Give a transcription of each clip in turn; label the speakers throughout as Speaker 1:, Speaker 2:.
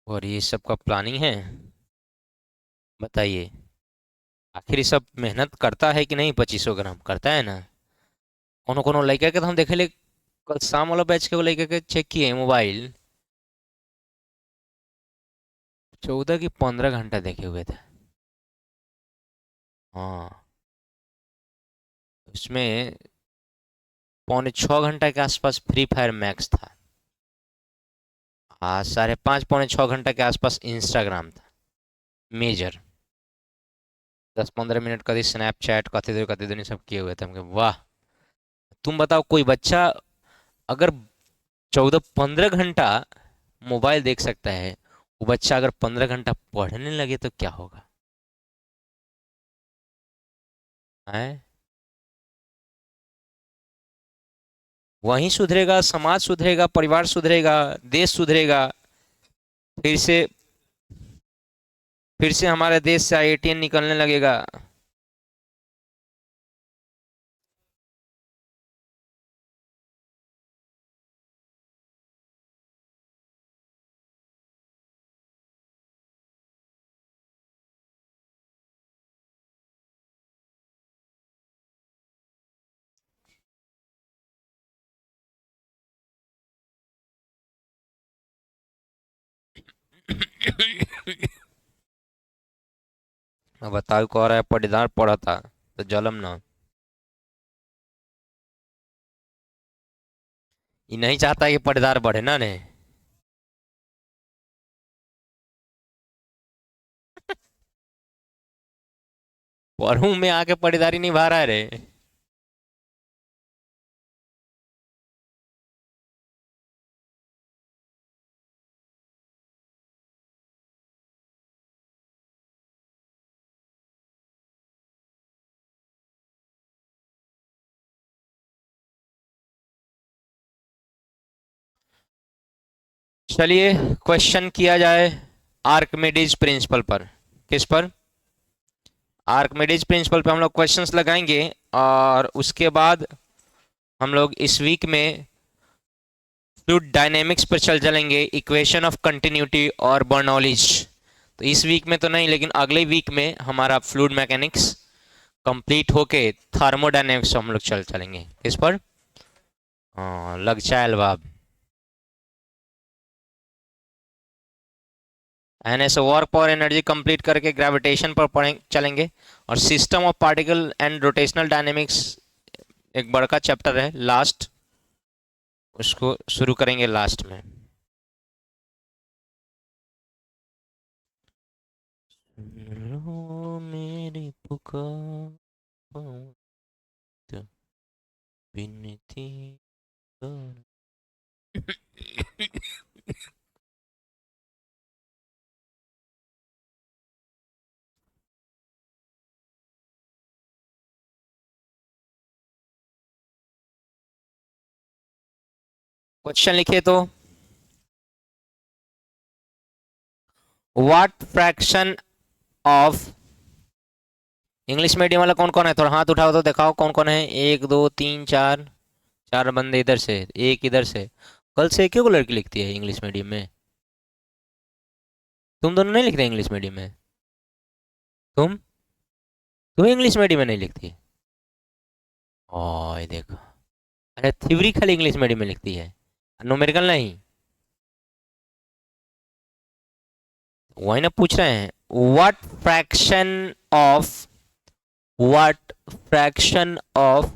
Speaker 1: और ये सब का प्लानिंग है। बताइए, आखिर ये सब मेहनत करता है कि नहीं? 2500 ग्राम करता है ना? कोनो कोनो लड़का के तो हम देखे ले, कल शाम वाला बैच के वो लड़के के चेक किए मोबाइल, 14 की 15 घंटा देखे हुए थे। हाँ, उसमें 5.25 घंटा के आसपास फ्री फायर मैक्स था। हाँ, 5.5 पौने 6 घंटा के आसपास इंस्टाग्राम था मेजर। 10-15 मिनट कभी स्नैपचैट कथी देनी सब किए हुए थे। हम कहे, वाह। तुम बताओ, कोई बच्चा अगर 14-15 घंटा मोबाइल देख सकता है, वो बच्चा अगर 15 घंटा पढ़ने लगे तो क्या होगा? है। वहीं सुधरेगा, समाज सुधरेगा, परिवार सुधरेगा, देश सुधरेगा। फिर से फिर से हमारे देश से आईआईटीएन निकलने लगेगा। अब बताओ, कह रहा है पटीदार पड़ा था तो जलम ना। ये नहीं चाहता कि पटीदार बढ़े ना ने। पढ़ू में आके पटीदारी निभा रहा है रे। चलिए, क्वेश्चन किया जाए आर्कमिडीज प्रिंसिपल पर। किस पर? आर्कमिडीज प्रिंसिपल पे हम लोग क्वेश्चंस लगाएंगे। और उसके बाद हम लोग इस वीक में फ्लूइड डायनेमिक्स पर चल चलेंगे, इक्वेशन ऑफ कंटिन्यूटी और बर्नौलीज। तो इस वीक में तो नहीं, लेकिन अगले वीक में हमारा फ्लूइड मैकेनिक्स कंप्लीट होके थर्मोडायनेमिक्स हम लोग चल चलेंगे। किस पर? हाँ, लग चाल बाब। एन एस वर्क पावर एनर्जी कंप्लीट करके ग्रेविटेशन पर पढ़ें चलेंगे। और system of particle and rotational dynamics एक बड़का चैप्टर है लास्ट, उसको शुरू करेंगे लास्ट में। लो मेरी पुकार, विनती कर। क्वेश्चन लिखे तो, what fraction of. English medium वाला कौन कौन है? थोड़ा हाथ उठाओ तो दिखाओ कौन कौन है। एक दो तीन चार, चार बंदे इधर से, एक इधर से। कल से एक ही को लड़की लिखती है इंग्लिश मीडियम में? तुम दोनों नहीं लिख रहे इंग्लिश मीडियम में? तुम तुम इंग्लिश मीडियम में नहीं लिखती? ओ, ये देखो। अरे थ्योरी खाली इंग्लिश मीडियम में लिखती है, न्यूमेरिकल नहीं। वही ना पूछ रहे हैं। What fraction of, what fraction of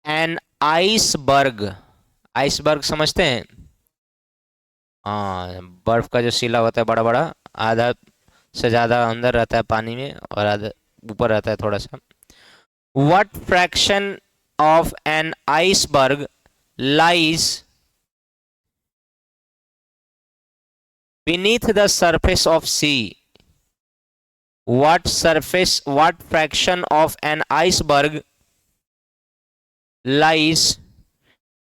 Speaker 1: an iceberg. Iceberg समझते हैं? हाँ, बर्फ का जो सिला होता है बड़ा बड़ा, आधा से ज्यादा अंदर रहता है पानी में और आधा ऊपर रहता है थोड़ा सा। What fraction of an iceberg lies beneath the surface of sea? What fraction of an iceberg lies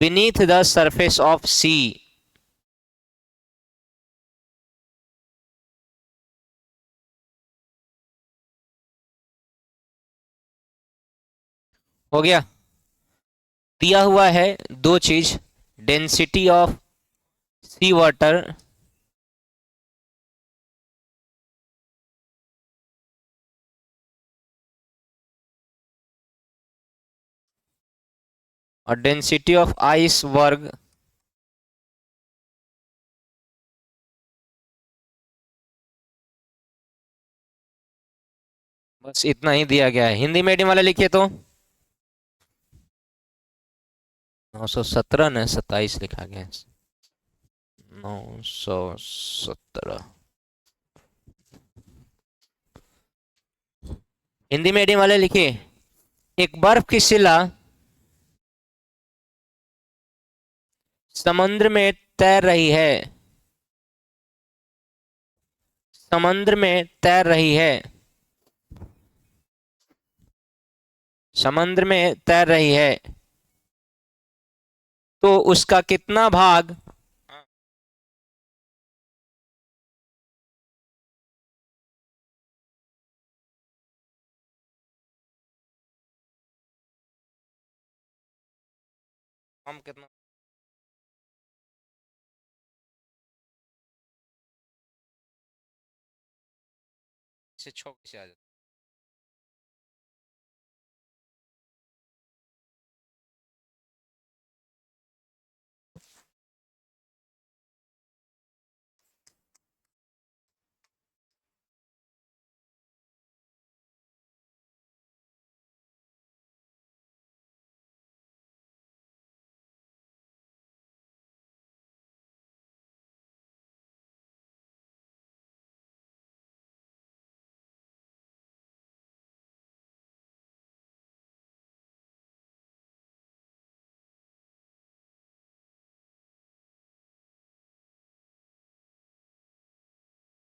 Speaker 1: beneath the surface of sea? हो गया। दिया हुआ है दो चीज, डेंसिटी ऑफ सी वाटर और डेंसिटी ऑफ आइस वर्ग बस इतना ही दिया गया है। हिंदी मीडियम वाले लिखिए तो 917 ने 27 लिखा गया है। 917 हिंदी मीडियम वाले लिखिए। एक बर्फ की शिला समुद्र में तैर रही है। समुद्र में तैर रही है। समुद्र में तैर रही है तो उसका कितना भाग हम कितना से छो से आ जाता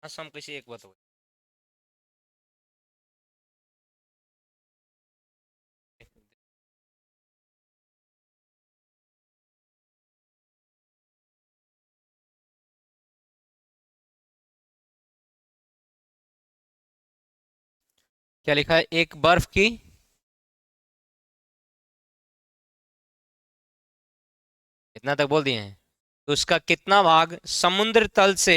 Speaker 1: हाँ सम किसी एक बात हो। क्या लिखा है एक बर्फ की इतना तक बोल दिए हैं तो उसका कितना भाग समुद्र तल से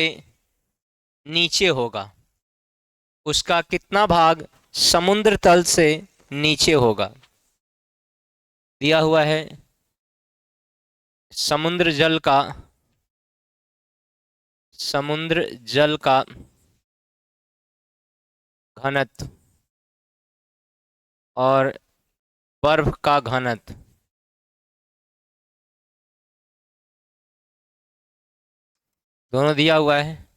Speaker 1: नीचे होगा। उसका कितना भाग समुद्र तल से नीचे होगा दिया हुआ है। समुद्र जल का समुद्र जल का घनत्व और बर्फ का घनत्व दोनों दिया हुआ है।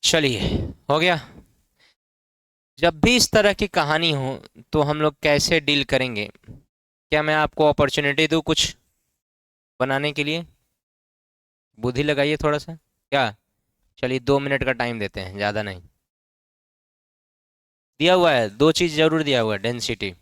Speaker 1: चलिए हो गया। जब भी इस तरह की कहानी हो तो हम लोग कैसे डील करेंगे। क्या मैं आपको अपॉर्चुनिटी दूँ कुछ बनाने के लिए। बुद्धि लगाइए थोड़ा सा क्या। चलिए 2 मिनट का टाइम देते हैं ज़्यादा नहीं। दिया हुआ है दो चीज़ जरूर दिया हुआ है डेंसिटी।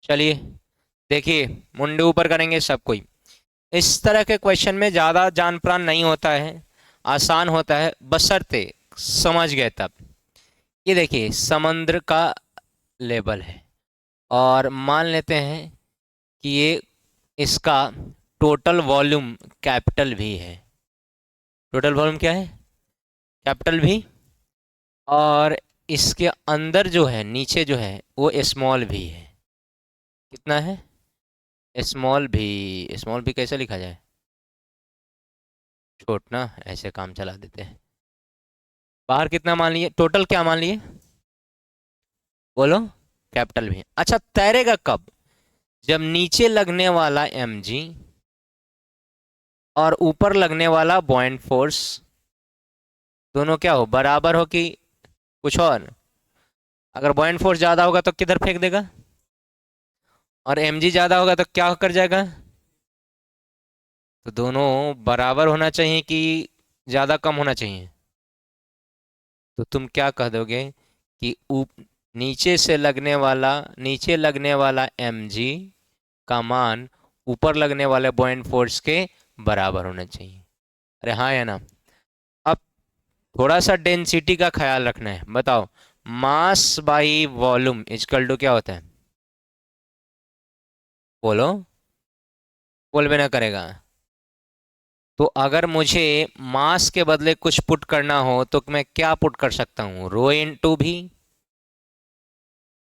Speaker 1: चलिए देखिए मुंडे ऊपर करेंगे सब कोई। इस तरह के क्वेश्चन में ज़्यादा जान प्रान नहीं होता है। आसान होता है बशर्ते समझ गए तब। ये देखिए समुद्र का लेवल है और मान लेते हैं कि ये इसका टोटल वॉल्यूम कैपिटल भी है। टोटल वॉल्यूम क्या है? कैपिटल भी। और इसके अंदर जो है, नीचे जो है, वो स्मॉल भी है। कितना है? स्मॉल भी। स्मॉल भी कैसे लिखा जाए? छोट ना, ऐसे काम चला देते हैं। बाहर कितना मान लिए? टोटल क्या मान लिए? बोलो। कैपिटल भी। अच्छा, तैरेगा कब? जब नीचे लगने वाला mg और ऊपर लगने वाला बॉइंट फोर्स दोनों क्या हो, बराबर हो कि कुछ और? अगर बॉइंट फोर्स ज्यादा होगा तो किधर फेंक देगा, और mg ज्यादा होगा तो क्या कर जाएगा? तो दोनों बराबर होना चाहिए कि ज्यादा कम होना चाहिए? तो तुम क्या कह दोगे कि नीचे लगने वाला mg का मान ऊपर लगने वाले बॉइंट फोर्स के बराबर होना चाहिए। अरे हाँ या ना? अब थोड़ा सा डेंसिटी का ख्याल रखना है। बताओ, mass by volume equal to क्या होता है? बोलो। बोल भी ना करेगा। तो अगर मुझे मास के बदले कुछ पुट करना हो तो मैं क्या पुट कर सकता हूँ? रो इन टू भी।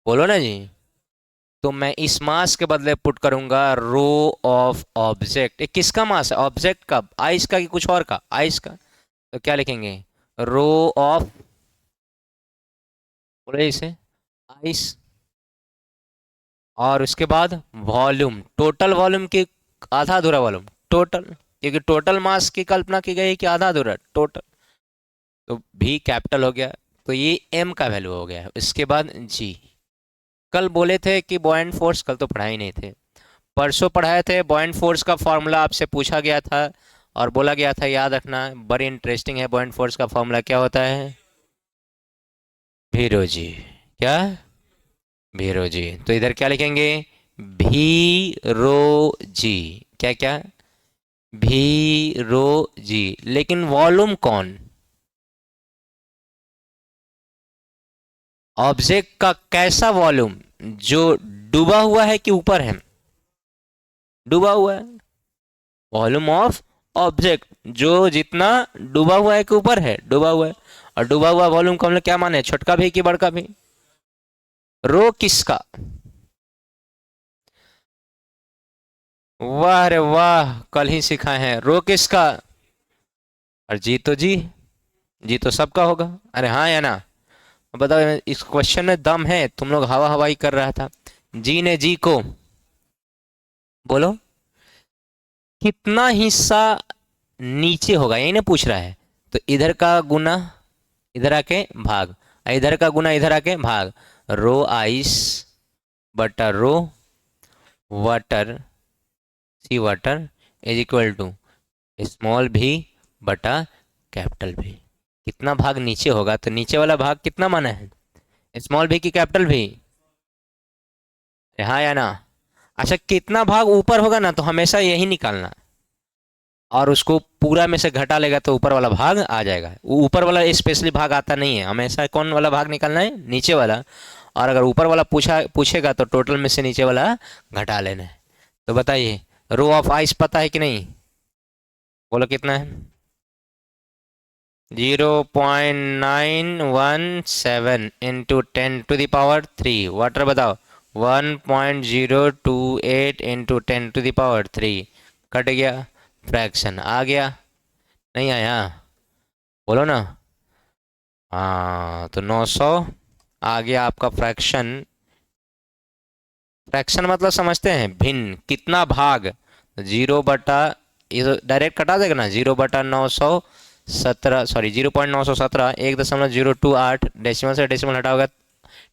Speaker 1: बोलो ना जी। तो मैं इस मास के बदले पुट करूंगा रो ऑफ ऑब्जेक्ट। किसका मास है? ऑब्जेक्ट का, आइस का कि कुछ और का? आइस का। तो क्या लिखेंगे? रो ऑफ, बोले इसे, आइस। और उसके बाद वॉल्यूम, टोटल वॉल्यूम की आधा अधूरा वॉल्यूम, टोटल, क्योंकि टोटल मास की कल्पना की गई है कि आधा अधूरा टोटल। तो भी कैपिटल हो गया। तो ये एम का वैल्यू हो गया। इसके बाद जी। कल बोले थे कि बॉयंट फोर्स, कल तो पढ़ाई नहीं थे, परसों पढ़ाए थे। बॉयंट फोर्स का फॉर्मूला आपसे पूछा गया था और बोला गया था याद रखना, बड़ी इंटरेस्टिंग है। बॉयंट फोर्स का फॉर्मूला क्या होता है? भीरो जी। क्या? भीरो जी। तो इधर क्या लिखेंगे? भी रो जी। क्या क्या? भी रो जी। लेकिन वॉल्यूम कौन? ऑब्जेक्ट का कैसा वॉल्यूम? जो डूबा हुआ है कि ऊपर है? डूबा हुआ है। वॉल्यूम ऑफ ऑब्जेक्ट जो जितना डूबा हुआ है कि ऊपर है? डूबा हुआ है। और डूबा हुआ वॉल्यूम को हम लोग क्या माने, छोटका भी कि बड़का भी? रो किसका? वाह रे वाह, कल ही सिखाए हैं। रो किसका? और जी तो जी, जी तो सबका होगा। अरे हाँ या ना? बताओ, इस क्वेश्चन में दम है? तुम लोग हवा हवाई कर रहा था। जी ने जी को, बोलो, कितना हिस्सा नीचे होगा, यही ना पूछ रहा है। तो इधर का गुना इधर आके भाग, इधर का गुना इधर आके भाग। रो आइस बटा rho water, sea water, is equal to small b बटा कैपिटल भी। कितना भाग नीचे होगा? तो नीचे वाला भाग कितना माना है, स्मॉल भी की कैपिटल भी? हाँ या ना? अच्छा, कितना भाग ऊपर होगा ना, तो हमेशा यही निकालना, और उसको पूरा में से घटा लेगा तो ऊपर वाला भाग आ जाएगा। वो ऊपर वाला स्पेशली भाग आता नहीं है, हमेशा कौन वाला भाग निकालना है? नीचे वाला। और अगर ऊपर वाला पूछेगा तो टोटल में से नीचे वाला घटा लेना है। तो बताइए, रो ऑफ आइस पता है कि नहीं? बोलो कितना है? 0.917 इंटू 10⁻³ वाटर बताओ। 1.028 इंटू 10⁻³ कट गया, फ्रैक्शन आ गया, नहीं आया? बोलो ना। हाँ, तो 900 आ गया आपका फ्रैक्शन। फ्रैक्शन मतलब समझते हैं, भिन्न, कितना भाग। 0 बटा, ये डायरेक्ट कटा देगा ना, 0/917, सॉरी 0.917, 1.028, डेसिमल से डेसिमल हटाओगे,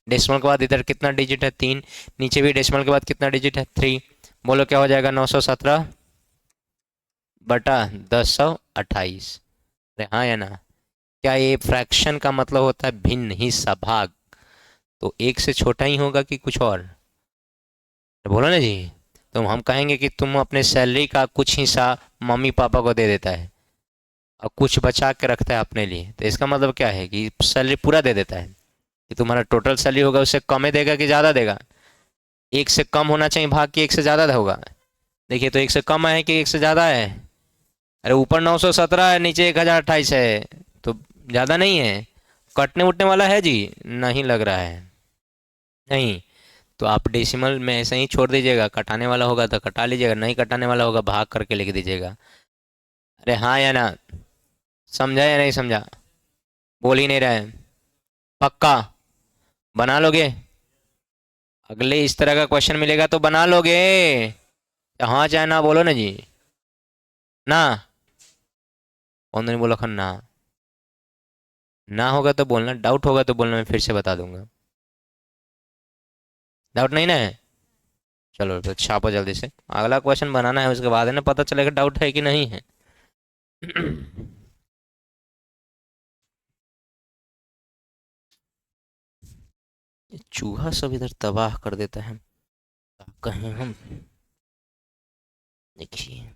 Speaker 1: डेसिमल के बाद इधर कितना डिजिट है? 3। नीचे भी डेसिमल के बाद कितना डिजिट है? 3। बोलो क्या हो जाएगा? 917/1028। अरे हाँ या ना? क्या ये फ्रैक्शन का मतलब होता है भिन्न, हिस्सा, भाग? तो एक से छोटा ही होगा कि कुछ और? बोलो ना जी। तो हम कहेंगे कि तुम अपने सैलरी का कुछ हिस्सा मम्मी पापा को दे देता है और कुछ बचा के रखता है अपने लिए, तो इसका मतलब क्या है कि सैलरी पूरा दे देता है? कि तुम्हारा टोटल सैलरी होगा उससे कम ही देगा कि ज़्यादा देगा? एक से कम होना चाहिए भाग के एक से ज़्यादा होगा। देखिए तो एक से कम है कि एक से ज़्यादा है? अरे ऊपर 917 है, नीचे 1028 है, तो ज़्यादा नहीं है। कटने उठने वाला है जी? नहीं लग रहा है। नहीं। तो आप डेसिमल में ऐसे ही छोड़ दीजिएगा, कटाने वाला होगा तो कटा लीजिएगा, नहीं कटाने वाला होगा भाग करके लिख दीजिएगा। अरे हाँ या ना? समझा या नहीं समझा? बोल ही नहीं रहे हैं। पक्का? बना लोगे? अगले इस तरह का क्वेश्चन मिलेगा तो बना लोगे? हाँ चाहे ना बोलो ना जी। ना? कौन नहीं बोला खन्ना? ना होगा तो बोलना, डाउट होगा तो बोलना, मैं फिर से बता दूंगा। डाउट नहीं ना है? चलो तो छापो जल्दी से, अगला क्वेश्चन बनाना है, उसके बाद है ना पता चलेगा डाउट है कि नहीं है। ये चूहा सब इधर तबाह कर देता है, क्या कहें हम। देखिए।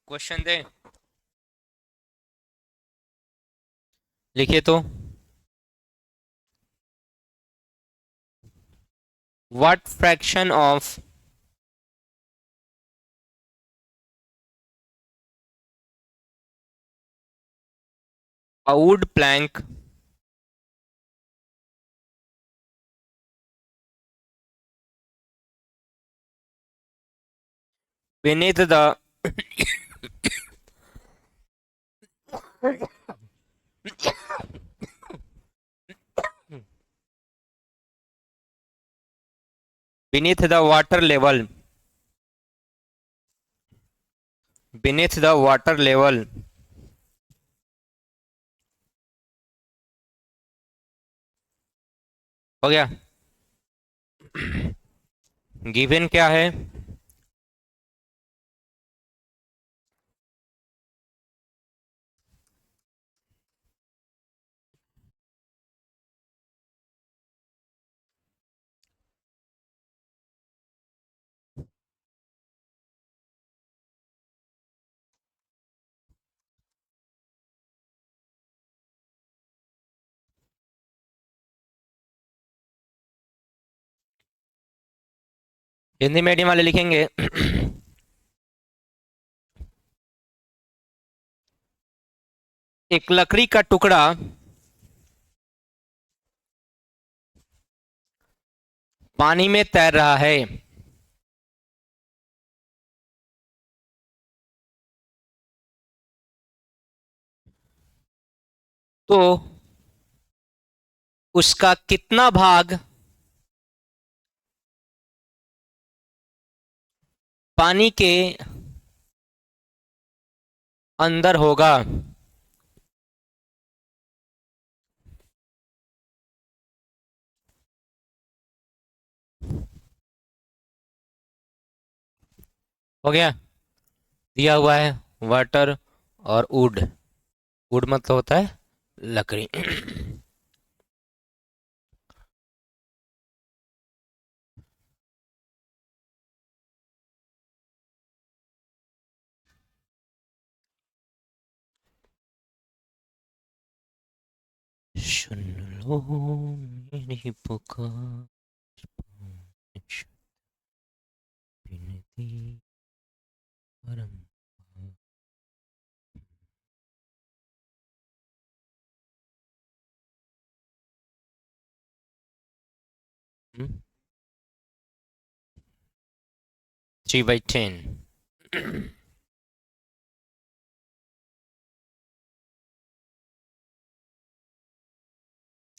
Speaker 1: क्वेश्चन दे, लिखिए तो। What fraction of a wood plank beneath the beneath the water level, beneath the water level, हो गया? गिवन क्या है? हिंदी मीडियम वाले लिखेंगे। एक लकड़ी का टुकड़ा पानी में तैर रहा है, तो उसका कितना भाग पानी के अंदर होगा? हो गया। दिया हुआ है वाटर और वुड। वुड मतलब होता है लकड़ी। सुन लो मेरी पुकार, विनती परम। हम्म, 3/10।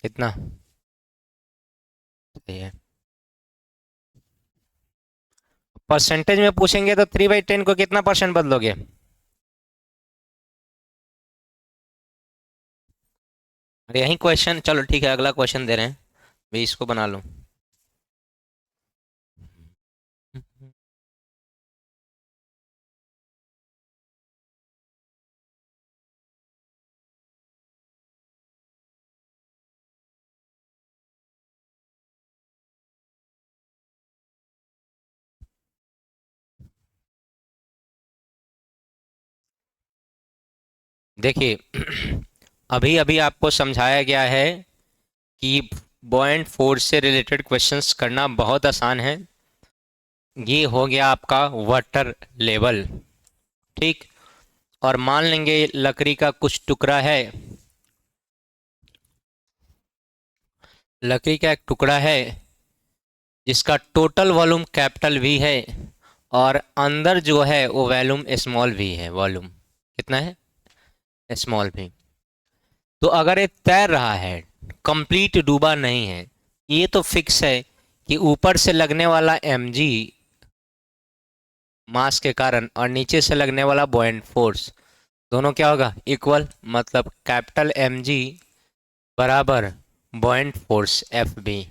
Speaker 1: कितना सही है? परसेंटेज में पूछेंगे तो 3/10 को कितना परसेंट बदलोगे? अरे यही क्वेश्चन, चलो ठीक है अगला क्वेश्चन दे रहे हैं, भी इसको बना लो। देखिए अभी अभी आपको समझाया गया है कि बॉयंट फोर्स से रिलेटेड क्वेश्चंस करना बहुत आसान है। ये हो गया आपका वाटर लेवल, ठीक। और मान लेंगे लकड़ी का कुछ टुकड़ा है, लकड़ी का एक टुकड़ा है जिसका टोटल वॉल्यूम कैपिटल वी है, और अंदर जो है वो वॉल्यूम स्मॉल वी है। वॉल्यूम कितना है? Small V. तो अगर ये तैर रहा है, कंप्लीट डूबा नहीं है, ये तो फिक्स है कि ऊपर से लगने वाला mg मास के कारण और नीचे से लगने वाला बॉयंट फोर्स, दोनों क्या होगा? इक्वल। मतलब कैपिटल mg बराबर बॉयंट फोर्स Fb।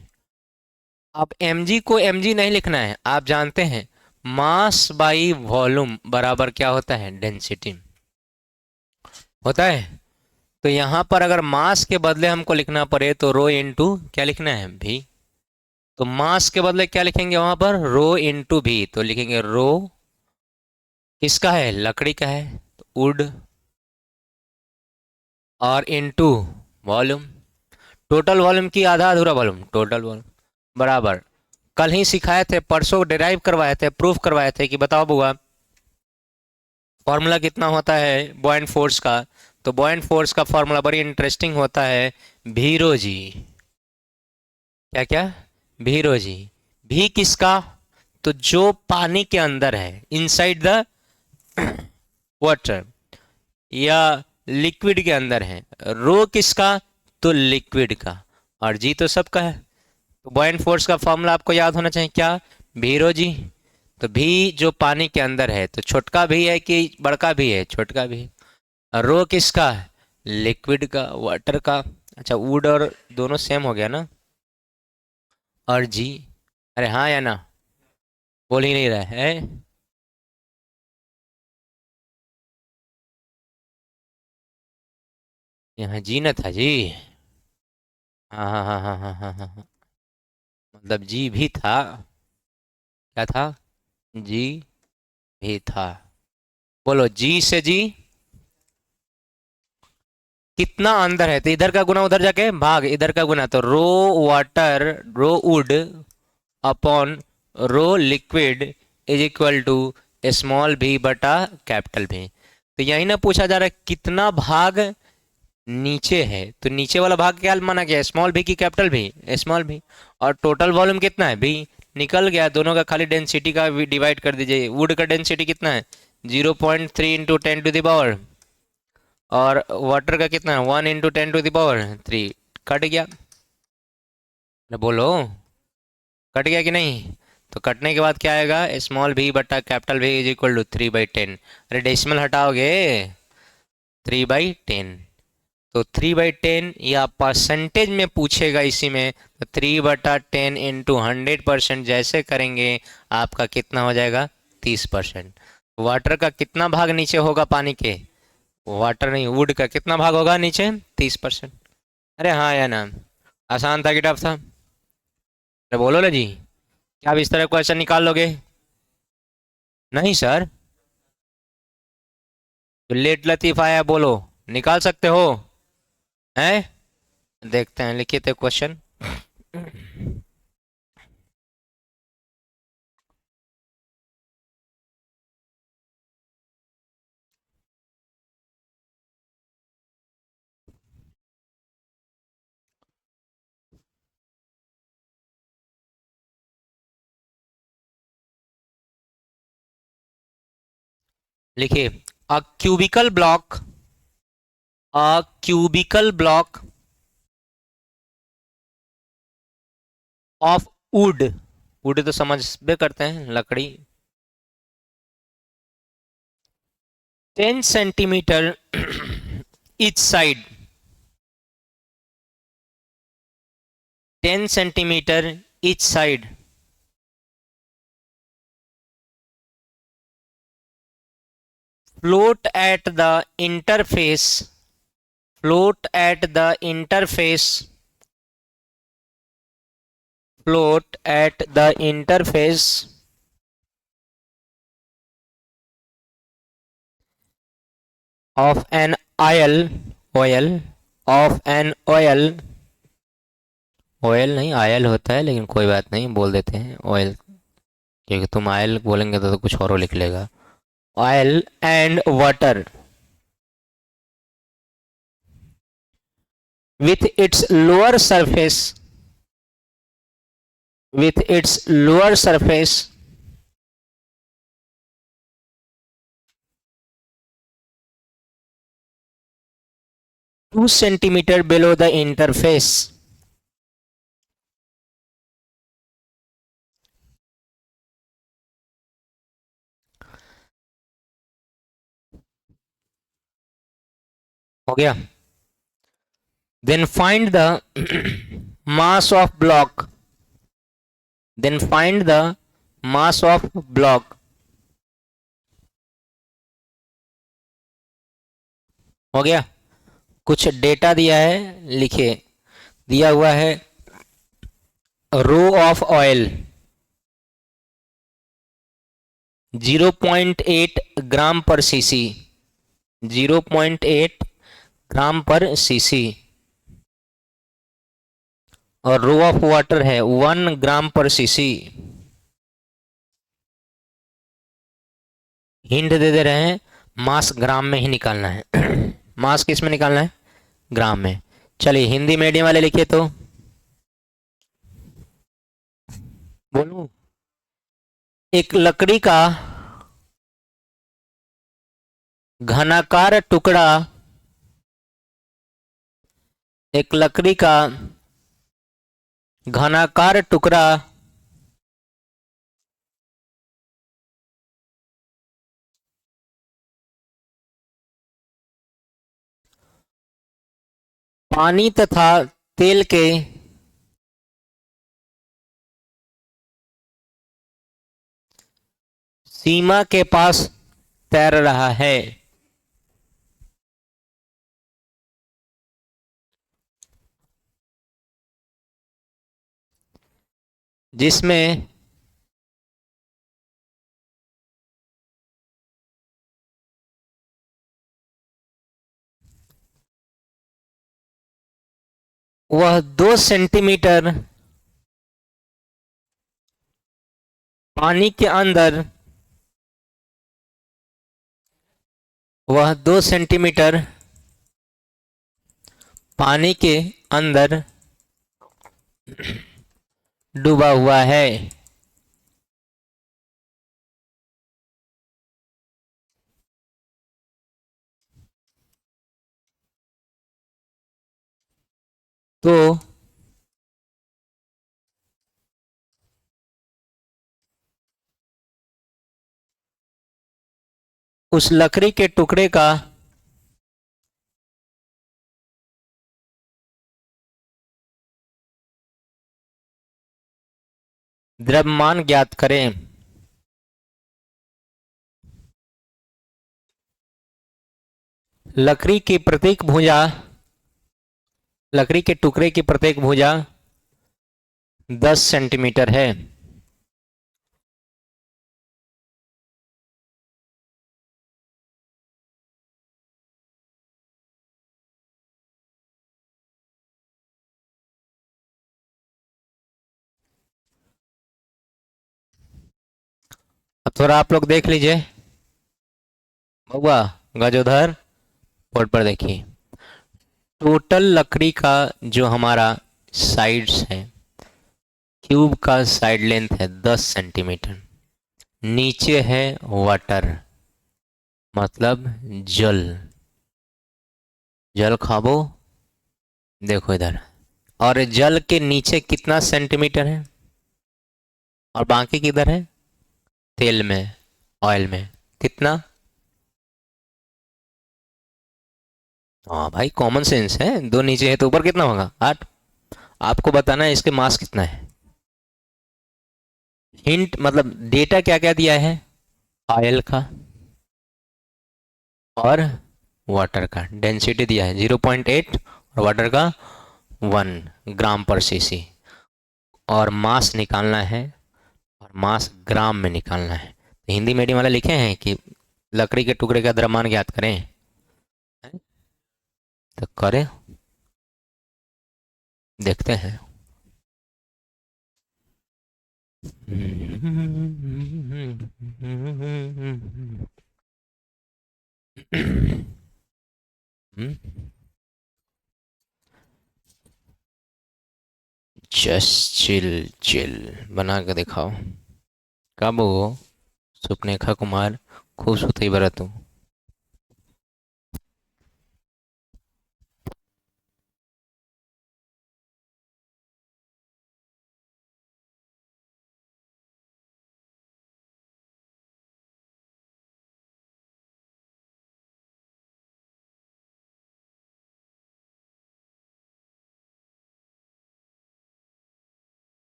Speaker 1: अब mg को mg नहीं लिखना है, आप जानते हैं मास बाई वॉल्यूम बराबर क्या होता है? डेंसिटी होता है। तो यहां पर अगर मास के बदले हमको लिखना पड़े तो रो इंटू क्या लिखना है? भी। तो मास के बदले क्या लिखेंगे वहां पर? रो इंटू भी। तो लिखेंगे रो किसका है? लकड़ी का है, तो वुड, और इंटू वॉल्यूम। टोटल वॉल्यूम की आधा अधूरा वॉल्यूम, टोटल वॉल्यूम बराबर। कल ही सिखाए थे, परसों डिराइव करवाए थे, प्रूफ करवाए थे कि बताओ बुआ फॉर्मूला कितना होता है बॉयंट फोर्स का? तो बॉयंट फोर्स का फॉर्मूला बड़ी इंटरेस्टिंग होता है, भीरो जी। क्या क्या? भीरो जी। भी किसका? तो जो पानी के अंदर है, इनसाइड द वाटर, या लिक्विड के अंदर है। रो किसका? तो लिक्विड का। और जी तो सबका है। तो बॉयंट फोर्स का फॉर्मूला आपको याद होना चाहिए, क्या? भीरो जी। तो भी जो पानी के अंदर है, तो छोटका भी है कि बड़का भी है? छोटका भी है। और रो किसका? लिक्विड का, वाटर का। अच्छा वुड और दोनों सेम हो गया ना? और जी, अरे हाँ या ना? बोल ही नहीं रहा है। यहाँ जी न था जी। हाँ हाँ हाँ हाँ हाँ हाँ हाँ हाँ। मतलब जी भी था। क्या था? जी भी था। बोलो जी से जी कितना अंदर है? तो इधर का गुना उधर जाके भाग, इधर का गुना, तो rho water, rho wood upon rho liquid is equal to small b बटा कैपिटल भी। तो यही ना पूछा जा रहा है कितना भाग नीचे है, तो नीचे वाला भाग क्या माना गया? स्मॉल भी की कैपिटल भी? स्मॉल भी। और टोटल वॉल्यूम कितना है? भी। निकल गया दोनों का, खाली डेंसिटी का डिवाइड कर दीजिए। वुड का डेंसिटी कितना है? 0.3 इंटू 10 टू द पावर, और वाटर का कितना है? 1 into 10 to the power 3। Cut गया। अरे बोलो, कट गया कि नहीं? तो कटने के बाद क्या आएगा? स्मॉल भी बटा कैपिटल भी इज इक्वल टू 3/10। अरे डेसिमल हटाओगे? 3/10। तो 3/10 या परसेंटेज में पूछेगा इसी में, तो 3/10 इंटू 100% जैसे करेंगे आपका कितना हो जाएगा? 30%। वाटर का कितना भाग नीचे होगा पानी के? वाटर नहीं, वुड का कितना भाग होगा नीचे? 30%। अरे हाँ या ना? आसान था कि टफ था? अरे बोलो ना जी, क्या आप इस तरह क्वेश्चन निकाल लोगे? नहीं सर। तो लेट लतीफ़ आया, बोलो। निकाल सकते हो? हैं? देखते हैं, लिखिए थे क्वेश्चन। लिखिए, a cubical block, a cubical block of wood, wood तो समझ बे करते हैं, लकड़ी। 10 centimetre each side, 10 centimetre each side, float at the interface, float at the interface, float at the interface of an oil, of an oil, oil नहीं oil होता है, लेकिन कोई बात नहीं, बोल देते हैं ऑयल, क्योंकि तुम आयल बोलेंगे तो कुछ और लिख लेगा। Oil and water with its lower surface, with its lower surface, 2 centimeter below the interface, हो गया? then find the mass of block, then find the mass of block, हो गया? कुछ डेटा दिया है, लिखिए। दिया हुआ है रो ऑफ ऑयल 0.8 ग्राम पर सीसी, 0.8 ग्राम पर सीसी, और रो ऑफ वाटर है 1 ग्राम पर सीसी। हिंट दे रहे हैं, मास ग्राम में ही निकालना है। मास किस में निकालना है? ग्राम में। चलिए हिंदी मीडियम वाले लिखिए तो। बोलूं? एक लकड़ी का घनाकार टुकड़ा, एक लकड़ी का घनाकार टुकड़ा पानी तथा तेल के सीमा के पास तैर रहा है, जिसमें वह 2 सेंटीमीटर पानी के अंदर, वह 2 सेंटीमीटर पानी के अंदर डूबा हुआ है। तो उस लकड़ी के टुकड़े का द्रव्यमान ज्ञात करें। लकड़ी की प्रत्येक भुजा, लकड़ी के टुकड़े की प्रत्येक भुजा 10 सेंटीमीटर है। अब थोड़ा आप लोग देख लीजिए, बउआ गजोधर बोर्ड पर देखिए। टोटल लकड़ी का जो हमारा साइड्स है, क्यूब का साइड लेंथ है 10 सेंटीमीटर। नीचे है वाटर, मतलब जल, जल खाबो, देखो इधर। और जल के नीचे कितना सेंटीमीटर है, और बाकी किधर है, तेल में, ऑयल में कितना। हाँ भाई कॉमन सेंस है, दो नीचे है तो ऊपर कितना होगा, 8। आपको बताना है इसके मास कितना है। हिंट मतलब डेटा क्या क्या दिया है, ऑयल का और वाटर का डेंसिटी दिया है 0.8 और वाटर का 1 ग्राम पर सीसी, और मास निकालना है, और मास ग्राम में निकालना है। तो हिंदी मीडियम वाले लिखे हैं कि लकड़ी के टुकड़े का द्रव्यमान ज्ञात करें, तो करें, देखते हैं। जस्ट चिल चिल बना के दिखाओ। कब हो सुपनेखा कुमार, खूबसूरती बरतूं।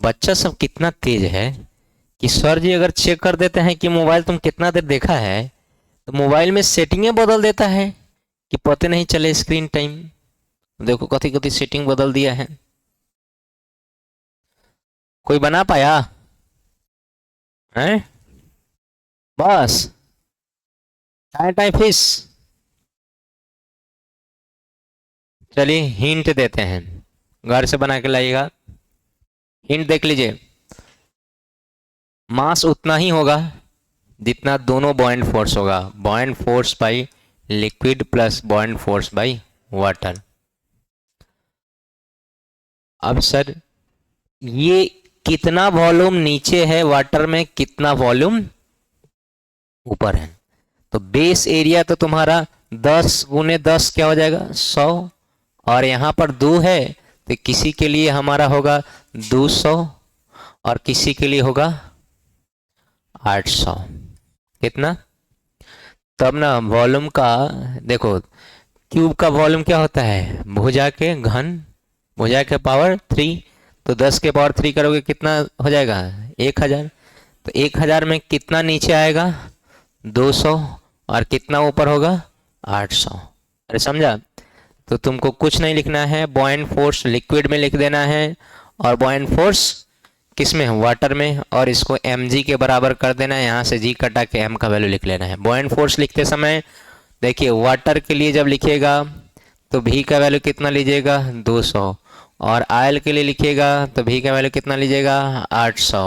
Speaker 1: बच्चा सब कितना तेज है कि सर जी अगर चेक कर देते हैं कि मोबाइल तुम कितना देर देखा है, तो मोबाइल में सेटिंगें बदल देता है कि पता नहीं चले स्क्रीन टाइम। देखो कथी कथी सेटिंग बदल दिया है। कोई बना पाया है, बस टाइम टाइम फिश। चलिए हिंट देते हैं, घर से बना के लाइएगा। हिंट देख लीजिए, मास उतना ही होगा जितना दोनों बॉयंट फोर्स होगा, buoyant force by liquid plus buoyant force by water. अब सर ये कितना वॉल्यूम नीचे है वाटर में, कितना वॉल्यूम ऊपर है। तो बेस एरिया तो तुम्हारा 10 गुने 10 क्या हो जाएगा 100, और यहाँ पर 2 है तो किसी के लिए हमारा होगा 200 और किसी के लिए होगा 800। कितना? तब ना वॉल्यूम का, देखो क्यूब का वॉल्यूम क्या होता है, भुजा के घन, भुजा के पावर 3। तो 10 के पावर 3 करोगे कितना हो जाएगा, 1000। तो 1000 में कितना नीचे आएगा, 200। और कितना ऊपर होगा, 800। अरे समझा? तो तुमको कुछ नहीं लिखना है, बॉयंट फोर्स लिक्विड में लिख देना है, और बॉयंट फोर्स किस में, वाटर में, और इसको mg के बराबर कर देना है। यहाँ से g कटा के m का वैल्यू लिख लेना है। बॉयंट फोर्स लिखते समय देखिए, वाटर के लिए जब लिखिएगा तो v का वैल्यू कितना लीजिएगा, 200। और आयल के लिए लिखिएगा तो v का वैल्यू कितना लीजिएगा, 800।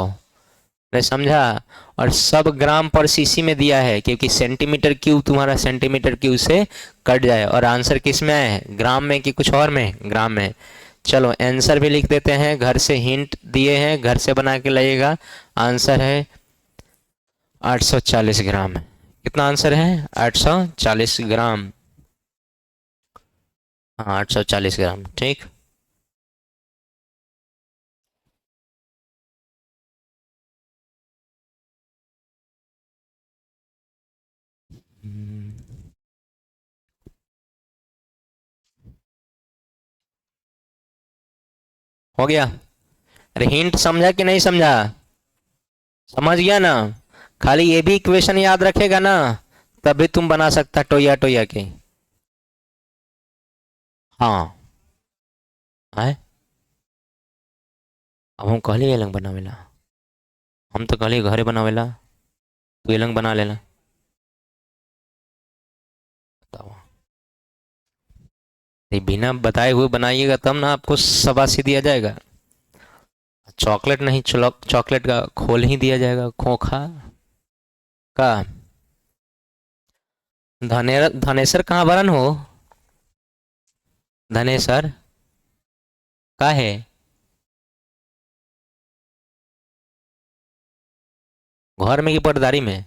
Speaker 1: अरे समझा? और सब ग्राम पर सीसी में दिया है, क्योंकि सेंटीमीटर क्यूब तुम्हारा सेंटीमीटर क्यूब से कट जाए। और आंसर किस में है, ग्राम में कि कुछ और में, ग्राम में। चलो आंसर भी लिख देते हैं, घर से हिंट दिए हैं, घर से बना के लाइएगा। आंसर है 840 ग्राम। कितना आंसर है, 840 ग्राम। हाँ 840 ग्राम, ठीक। हो गया? अरे हिंट समझा कि नहीं समझा? समझ गया ना? खाली ये भी इक्वेशन याद रखेगा ना, तभी तुम बना सकता टोया टोया के। हाँ है। अब हम कहली ये लंग बनावेला, हम तो कहली घरे बनावेला, तू ये लंग बना लेला। बताओ। ये बिना बताए हुए बनाइएगा तब ना आपको शाबाशी दिया जाएगा। चॉकलेट नहीं, चॉकलेट का खोल ही दिया जाएगा, खोखा का। धनेसर कहाँ बरन हो, धनेसर का है? घर में कि पटदारी में?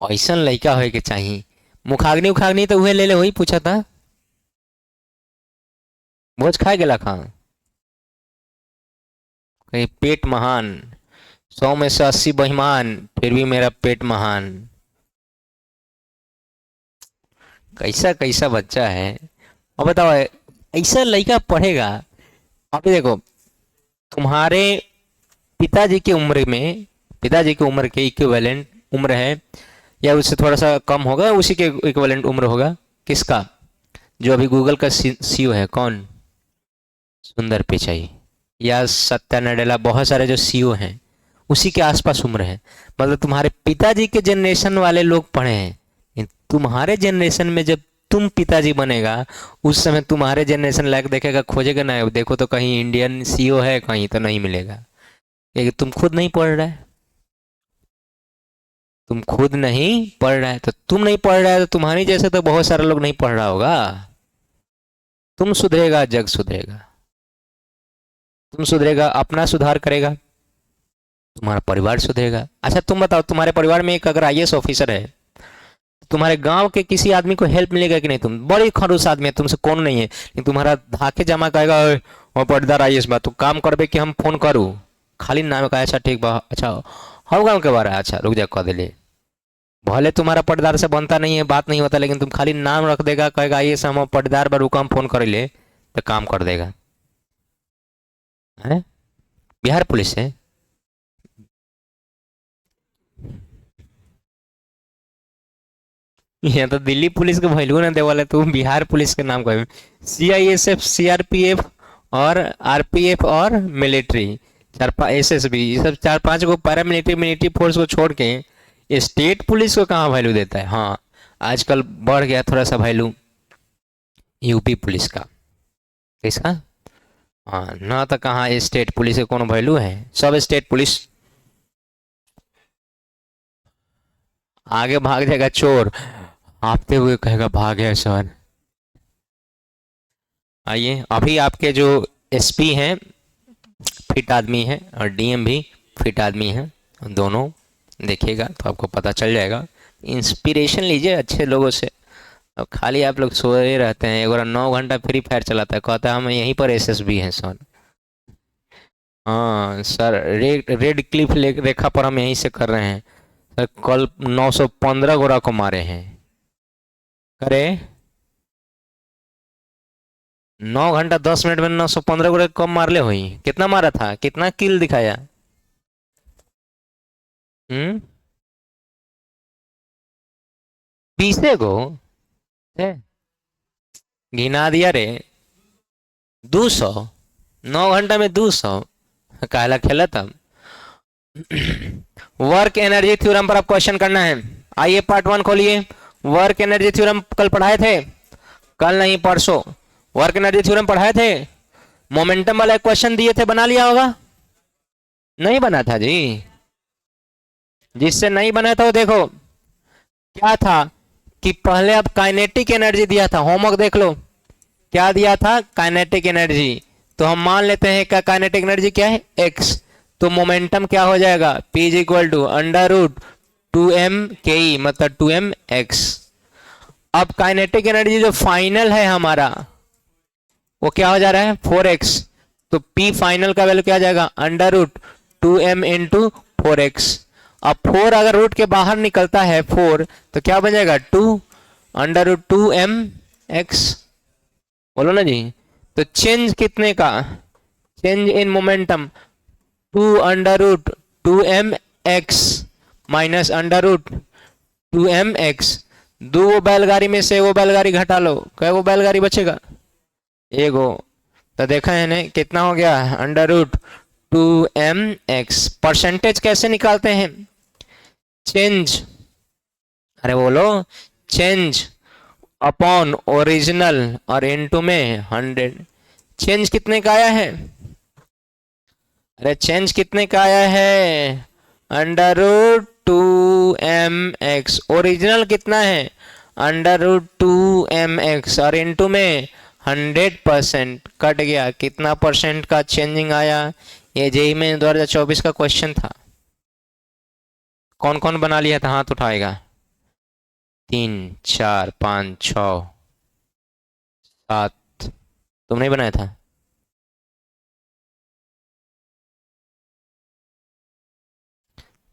Speaker 1: ऐसन लड़का होए के चाहिए। मुखाग्नि उखाग्नि तो उहे ले ले, वही पूछा था। भोज खा गेला कहाँ? कहीं पेट महान, 100 में से 80 बहिमान, फिर भी मेरा पेट महान। कैसा कैसा बच्चा है। अब बताओ, ऐसा लड़का पढ़ेगा? अभी देखो, तुम्हारे पिताजी की उम्र में, पिताजी की उम्र के इक्विवेलेंट उम्र है, या उससे थोड़ा सा कम होगा, उसी के इक्विवेलेंट उम्र होगा किसका, जो अभी गूगल का सीईओ है, कौन? सुंदर पिचाई या सत्या नडेला, बहुत सारे जो सीईओ हैं उसी के आसपास उम्र है। मतलब तुम्हारे पिताजी के जनरेशन वाले लोग पढ़े हैं, तुम्हारे जनरेशन में जब तुम पिताजी बनेगा, उस समय तुम्हारे जनरेशन लायक देखेगा, खोजेगा ना, देखो तो कहीं इंडियन सीईओ है, कहीं तो नहीं मिलेगा, क्योंकि तुम खुद नहीं पढ़ रहे। तुम खुद नहीं पढ़ रहा है, तो तुम नहीं पढ़ रहा है तो तुम्हारी जैसे तो बहुत सारे लोग नहीं पढ़ रहा होगा। तुम सुधरेगा, जग सुधरेगा। तुम सुधरेगा, अपना सुधार करेगा, तुम्हारा परिवार सुधरेगा। अच्छा तुम बताओ, तुम्हारे परिवार में एक अगर आईएएस ऑफिसर है, तुम्हारे गांव के किसी आदमी को हेल्प मिलेगा कि नहीं? तुम बड़ी खड़ूस आदमी है, तुमसे कौन नहीं है, लेकिन तुम्हारा धाके जमा कहेगा, "ओए, वो पटदार आईएएस बा, तू काम करबे कि हम फोन करूँ?" खाली नाम का, अच्छा ठीक बा, अच्छा हम गाँव के बारे, अच्छा रुक जा कह दिले। भले तुम्हारा पटदार से बनता नहीं है, बात नहीं होता, लेकिन तुम खाली नाम रख देगा, कहेगा आईएएस हम पटदार बा, रुका हम फोन कर ले, तो काम कर देगा है। बिहार पुलिस है। यहाँ तो दिल्ली पुलिस के वैल्यू ना दे वाले, तुम बिहार पुलिस के नाम कहे। सीआईएसएफ, सीआरपीएफ और आरपीएफ और मिलिट्री, एसएसबी, ये सब 4-5 को पैरा मिलिट्री मिलिट्री फोर्स को छोड़ के स्टेट पुलिस को कहाँ वैल्यू देता है। हाँ आजकल बढ़ गया थोड़ा सा वैल्यू यूपी पुलिस का। किसका? हाँ ना, तो कहाँ स्टेट पुलिस का कौन वैल्यू है, सब स्टेट पुलिस। आगे भाग जाएगा चोर, हाँफते हुए कहेगा भागे सर। आइए, अभी आपके जो एसपी हैं फिट आदमी है, और डीएम भी फिट आदमी है, दोनों देखिएगा तो आपको पता चल जाएगा। इंस्पिरेशन लीजिए अच्छे लोगों से। अब खाली आप लोग सोए रहते हैं, एक बार 9 घंटा फ्री फायर चलाता है, कहता है हम यहीं पर एसएसबी हैं सर। हाँ सर, रेड रेड क्लिफ रेखा पर हम यहीं से कर रहे हैं सर। कल 915 गोरा को मारे हैं। करे 9 घंटा 10 मिनट में 915 गोरा कम मारले हुई। कितना मारा था, कितना किल दिखाया? हम्म, 20 गो है? गिना दिया रे। 200? 9 घंटा में 200? काहला खेला तब। वर्क एनर्जी थ्योरम पर आप क्वेश्चन करना है। आइए पार्ट 1 खोलिए। वर्क एनर्जी थ्योरम कल पढ़ाए थे, कल नहीं परसों। वर्क एनर्जी थ्योरम पढ़ाए थे। मोमेंटम वाला क्वेश्चन दिए थे, बना लिया होगा। नहीं बना था जी? जिससे नहीं बना था वो देखो क्या था कि पहले अब काइनेटिक एनर्जी दिया था, होमवर्क देख लो। क्या दिया था? Kinetic energy. तो हम मान लेते हैं क्या काइनेटिक एनर्जी क्या है? एक्स। तो मोमेंटम क्या हो जाएगा? P is equal to √2m ke, मतलब 2mx। अब काइनेटिक एनर्जी जो फाइनल है हमारा, वो क्या हो जा रहा है? 4x। तो P फाइनल का वैल्यू क्या आ जाएगा? √2m into 4x। अब 4 अगर रूट के बाहर निकलता है 4, तो क्या बन जाएगा? 2 √2mx। बोलो ना जी। तो चेंज कितने का? Change in momentum 2 √2mx minus √2mx। दो वो बैलगाड़ी में से वो बैलगाड़ी घटा लो, क्या वो बैलगाड़ी बचेगा? एगो। तो देखा है ना कितना हो गया? √2mx। परसेंटेज कैसे निकालते हैं? चेंज, अरे बोलो, चेंज अपॉन ओरिजिनल और इनटू में 100। चेंज कितने का आया है? अरे चेंज कितने का आया है? √2mx। ओरिजिनल कितना है? √2mx और इनटू में 100%। कट गया, कितना परसेंट का चेंजिंग आया? ये जेई में 2024 का क्वेश्चन था। कौन कौन बना लिया था? हाथ उठाएगा। 3 4 5 6 7। तुम नहीं बनाया था?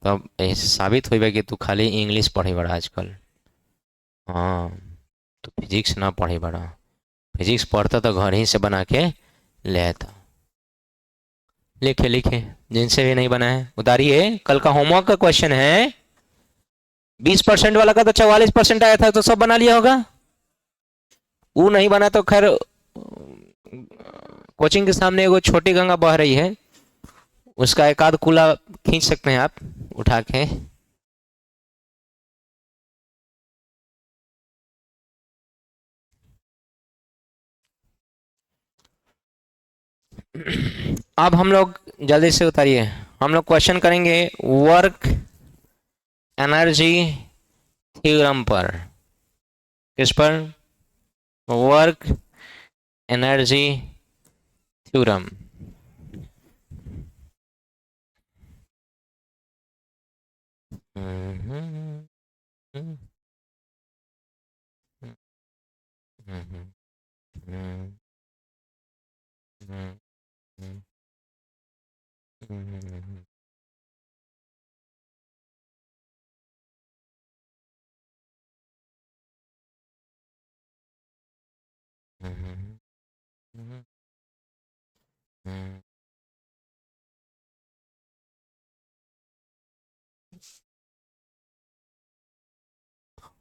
Speaker 1: तब ऐसे साबित हुई कि तू खाली इंग्लिश पढ़े बड़ा आजकल। हाँ, तो फिजिक्स ना पढ़े बड़ा। फिजिक्स पढ़ता तो घर ही से बना के ले आता। लिखे लिखे, जिनसे भी नहीं बना है उतारिए। कल का होमवर्क का क्वेश्चन है। 20% वाला का तो 44% आया था, तो सब बना लिया होगा। वो नहीं बना तो खैर, कोचिंग के सामने एगो छोटी गंगा बह रही है, उसका एक आध कूला खींच सकते हैं आप उठा के। अब हम लोग जल्दी से उतारिए। हम लोग क्वेश्चन करेंगे वर्क एनर्जी थ्योरम पर। किस पर? Work energy theorem.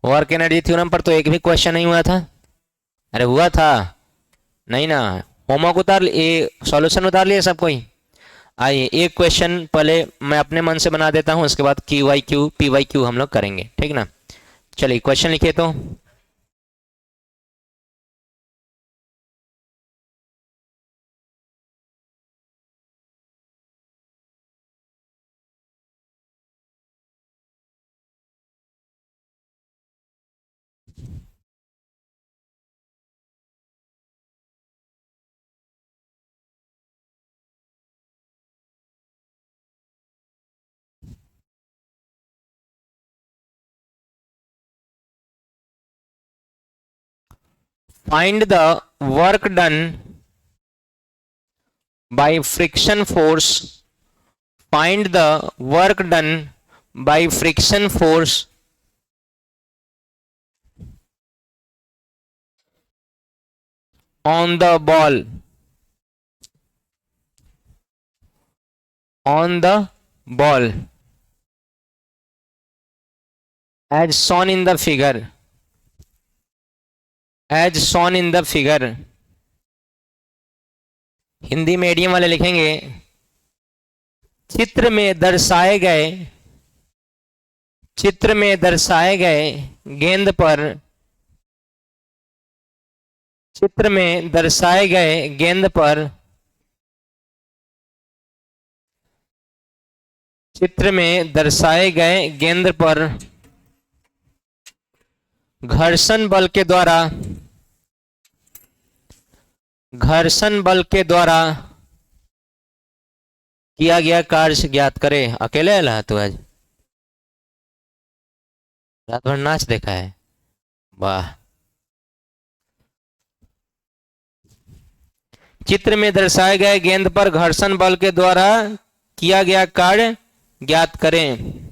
Speaker 1: Work energy theorem पर तो एक भी क्वेश्चन नहीं हुआ था। अरे हुआ था। नहीं ना? होमवर्क उतार ये, सॉल्यूशन उतार लिए सब कोई? आइए एक क्वेश्चन पहले मैं अपने मन से बना देता हूँ, उसके बाद QYQ PYQ हम लोग करेंगे, ठीक ना? चलिए क्वेश्चन लिखिए तो। Find the work done by friction force, find the work done by friction force on the ball, on the ball as shown in the figure, as shown in the figure. Hindi medium वाले लिखेंगे चित्र में दर्शाए गए, चित्र में दर्शाए गए गेंद पर, चित्र में दर्शाए गए गेंद पर, चित्र में दर्शाए गए गेंद पर घर्षण बल के द्वारा, घर्षण बल के द्वारा किया गया कार्य ज्ञात करें। अकेले आला तो आज रात भर नाच देखा है, वाह। चित्र में दर्शाए गए गेंद पर घर्षण बल के द्वारा किया गया कार्य ज्ञात करें।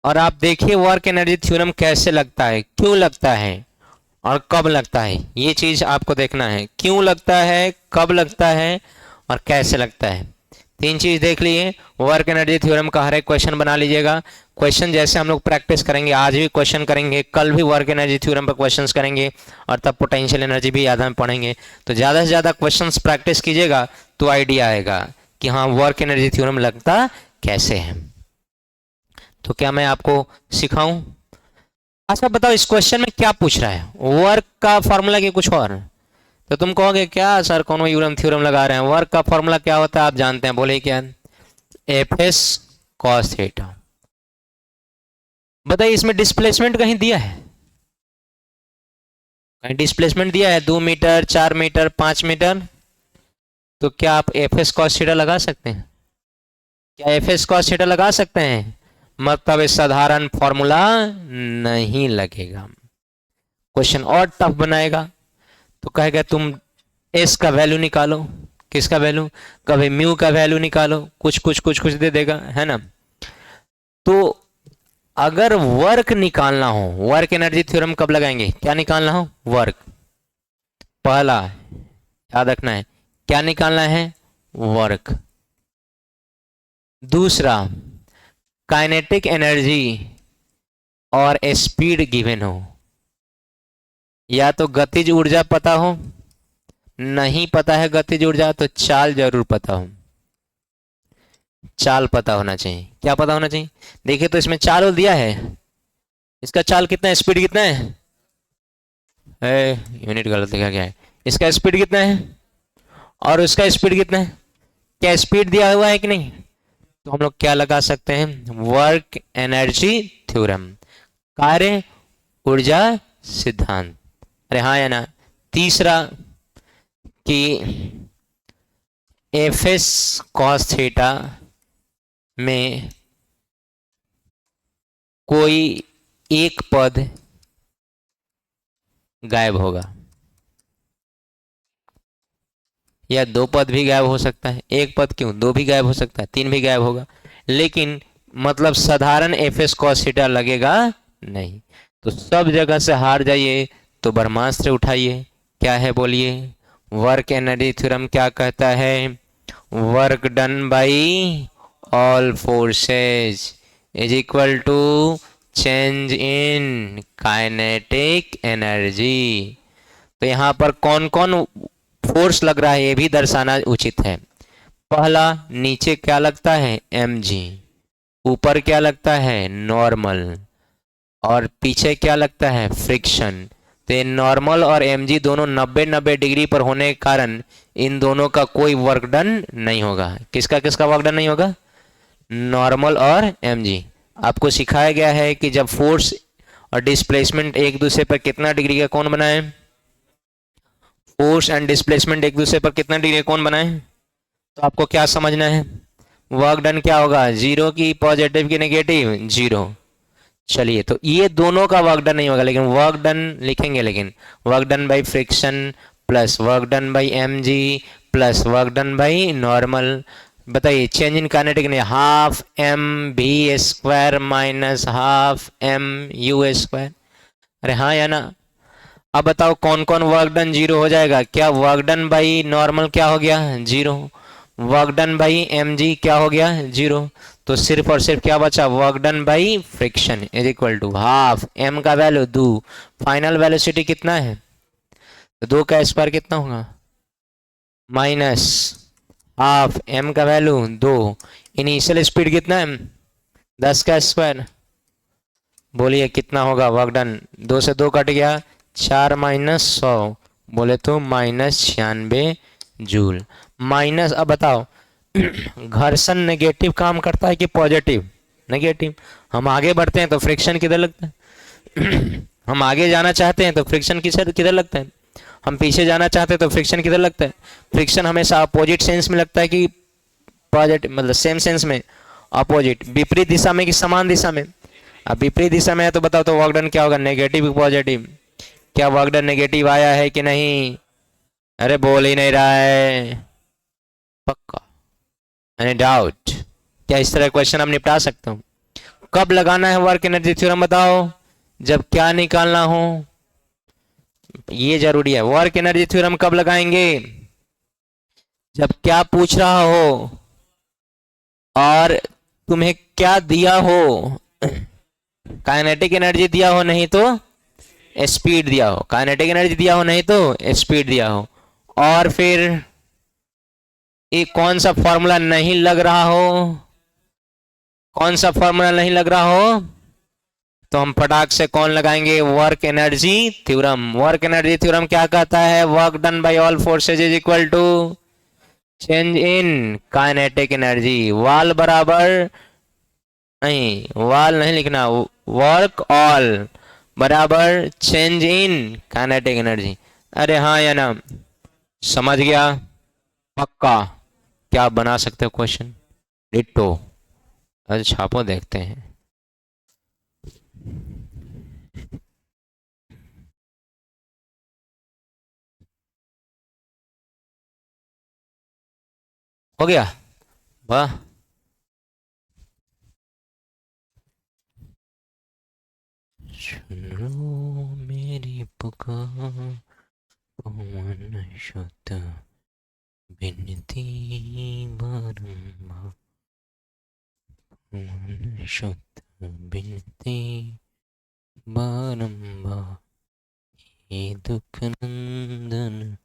Speaker 1: और आप देखिए वर्क एनर्जी थ्योरम कैसे लगता है, क्यों लगता है और कब लगता है, ये चीज आपको देखना है। क्यों लगता है, कब लगता है और कैसे लगता है, तीन चीज देख लिए। वर्क एनर्जी थ्योरम का हर एक क्वेश्चन बना लीजिएगा। क्वेश्चन जैसे हम लोग प्रैक्टिस करेंगे, आज भी क्वेश्चन करेंगे, कल भी वर्क एनर्जी थ्योरम पर क्वेश्चंस करेंगे और तब पोटेंशियल एनर्जी भी आधा में पढ़ेंगे। तो ज़्यादा से ज़्यादा क्वेश्चंस प्रैक्टिस कीजिएगा तो आइडिया आएगा कि हाँ वर्क एनर्जी थ्योरम लगता कैसे है। तो क्या मैं आपको सिखाऊं? अच्छा बताओ इस क्वेश्चन में क्या पूछ रहा है, वर्क का फॉर्मूला कि कुछ और? तो तुम कहोगे क्या सर कौन यूरम थ्योरम लगा रहे हैं, वर्क का फॉर्मूला क्या होता है आप जानते हैं, बोले क्या? F S cos theta. बताइए इसमें डिस्प्लेसमेंट कहीं दिया है, कहीं डिस्प्लेसमेंट दिया है 2 मीटर 4 मीटर 5 मीटर? तो क्या आप एफ एस कॉस थीटा लगा सकते हैं? क्या एफ एस कॉस थीटा लगा सकते हैं? मतलब साधारण फॉर्मूला नहीं लगेगा, क्वेश्चन और टफ बनाएगा। तो कहेगा तुम एस का वैल्यू निकालो, किसका वैल्यू? कभी म्यू का वैल्यू निकालो, कुछ कुछ कुछ कुछ दे देगा, है ना। तो अगर वर्क निकालना हो, वर्क एनर्जी थ्योरम कब लगाएंगे? क्या निकालना हो? वर्क। पहला याद रखना है क्या निकालना है? वर्क। दूसरा काइनेटिक एनर्जी और स्पीड गिवन हो, या तो गतिज ऊर्जा पता हो, नहीं पता है गतिज ऊर्जा तो चाल जरूर पता हो, चाल पता होना चाहिए। क्या पता होना चाहिए? देखिए तो इसमें चाल दिया है, इसका चाल कितना है, स्पीड कितना है? यूनिट गलत लिखा गया है। इसका स्पीड कितना है और उसका स्पीड कितना है? क्या स्पीड दिया हुआ है कि नहीं? तो हम लोग क्या लगा सकते हैं? वर्क एनर्जी थ्योरम, कार्य ऊर्जा सिद्धांत। अरे हाँ या ना। तीसरा कि एफ एस कॉस थीटा में कोई एक पद गायब होगा, या दो पद भी गायब हो सकता है। एक पद क्यों, दो भी गायब हो सकता है, तीन भी गायब होगा, लेकिन मतलब साधारण एफ एस कॉस थीटा लगेगा नहीं। तो सब जगह से हार जाइए तो ब्रह्मास्त्र उठाइए। क्या है बोलिए? वर्क एनर्जी थ्योरम क्या कहता है? Work done by all forces is equal to change in kinetic energy. तो यहाँ पर कौन कौन फोर्स लग रहा है ये भी दर्शाना उचित है। पहला, नीचे क्या लगता है? mg। ऊपर क्या लगता है? नॉर्मल। और पीछे क्या लगता है? फ्रिक्शन। तो ये नॉर्मल और mg दोनों 90-90 डिग्री पर होने के कारण इन दोनों का कोई वर्क डन नहीं होगा। किसका किसका वर्क डन नहीं होगा? नॉर्मल और mg। आपको सिखाया गया है कि जब फोर्स और डिस्प्लेसमेंट एक दूसरे पर कितना डिग्री का कोण बनाए, फोर्स एंड डिस्प्लेसमेंट एक दूसरे पर कितना डिग्री का कोण बनाए, तो आपको क्या समझना है? वर्क डन क्या होगा? जीरो की पॉजिटिव की नेगेटिव, जीरो। चलिए तो ये दोनों का वर्क डन नहीं होगा, लेकिन वर्क डन लिखेंगे, लेकिन work done by friction plus work done by mg plus work done by normal. बताइए चेंज इन काइनेटिक ने half M v square minus half M U square. अरे हाँ या ना। अब बताओ कौन कौन वर्क डन जीरो हो जाएगा। क्या वर्क डन बाई नॉर्मल क्या हो गया zero, work done by M G क्या हो गया जीरो। तो सिर्फ और सिर्फ क्या बचा work done by friction is equal to half M का वैल्यू दो, फाइनल वेलोसिटी कितना है तो दो का स्क्वायर कितना होगा माइनस हाफ एम का वैल्यू दो, इनिशियल स्पीड कितना है 10 का स्क्वायर। बोलिए कितना होगा वर्क डन, दो से दो कट गया, 4 - 100 बोले तो -96 जूल। माइनस अब बताओ घर्षण नेगेटिव काम करता है कि पॉजिटिव, नेगेटिव। हम आगे बढ़ते हैं तो फ्रिक्शन किधर लगता है हम आगे जाना चाहते हैं तो फ्रिक्शन किधर लगता है, हम पीछे जाना चाहते हैं तो फ्रिक्शन किधर लगता है। फ्रिक्शन हमेशा अपोजिट सेंस में लगता है कि पॉजिटिव, मतलब सेम सेंस में अपोजिट, विपरीत दिशा में कि समान दिशा में। अब विपरीत दिशा में है तो बताओ तो वर्क डन क्या होगा नेगेटिव पॉजिटिव। क्या वर्क डन नेगेटिव आया है कि नहीं, अरे बोल ही नहीं रहा है पक्का, एनी डाउट। क्या इस तरह क्वेश्चन हम निपटा सकता हूँ। कब लगाना है वर्क एनर्जी थ्योरम बताओ, जब क्या निकालना हो, ये जरूरी है। वर्क एनर्जी थ्योरम कब लगाएंगे, जब क्या पूछ रहा हो और तुम्हें क्या दिया हो, काइनेटिक एनर्जी दिया हो नहीं तो स्पीड दिया हो, काइनेटिक एनर्जी दिया हो नहीं तो स्पीड दिया हो, और फिर एक कौन सा फॉर्मूला नहीं लग रहा हो, कौन सा फॉर्मूला नहीं लग रहा हो तो हम फटाक से कौन लगाएंगे work energy theorem. Work energy theorem क्या कहता है, work done by all forces is equal to change in kinetic energy. वाल बराबर नहीं, वाल नहीं लिखना, वर्क ऑल बराबर चेंज इन काइनेटिक एनर्जी। अरे हाँ या ना, समझ गया पक्का। क्या बना सकते हो क्वेश्चन डिट्टो, अरे छापो देखते हैं। हो गया वाह। सुनो मेरी पुकार पवन शुद्ध बिनती बारंबार, पवन शुद्ध बिनती बारंबार, हे दुख नंदन।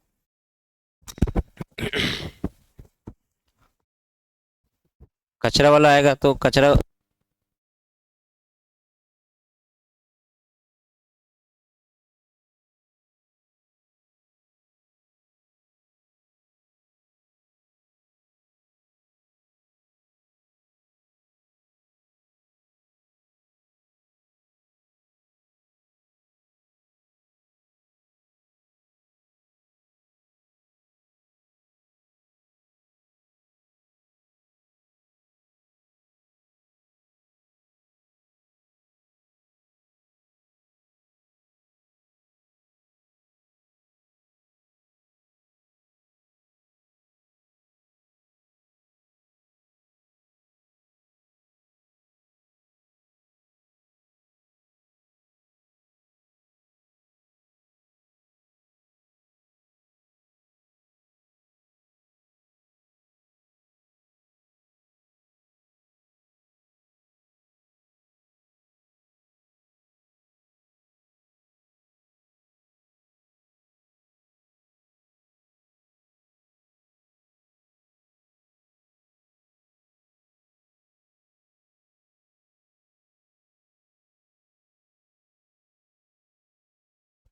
Speaker 1: कचरा वाला आएगा तो कचरा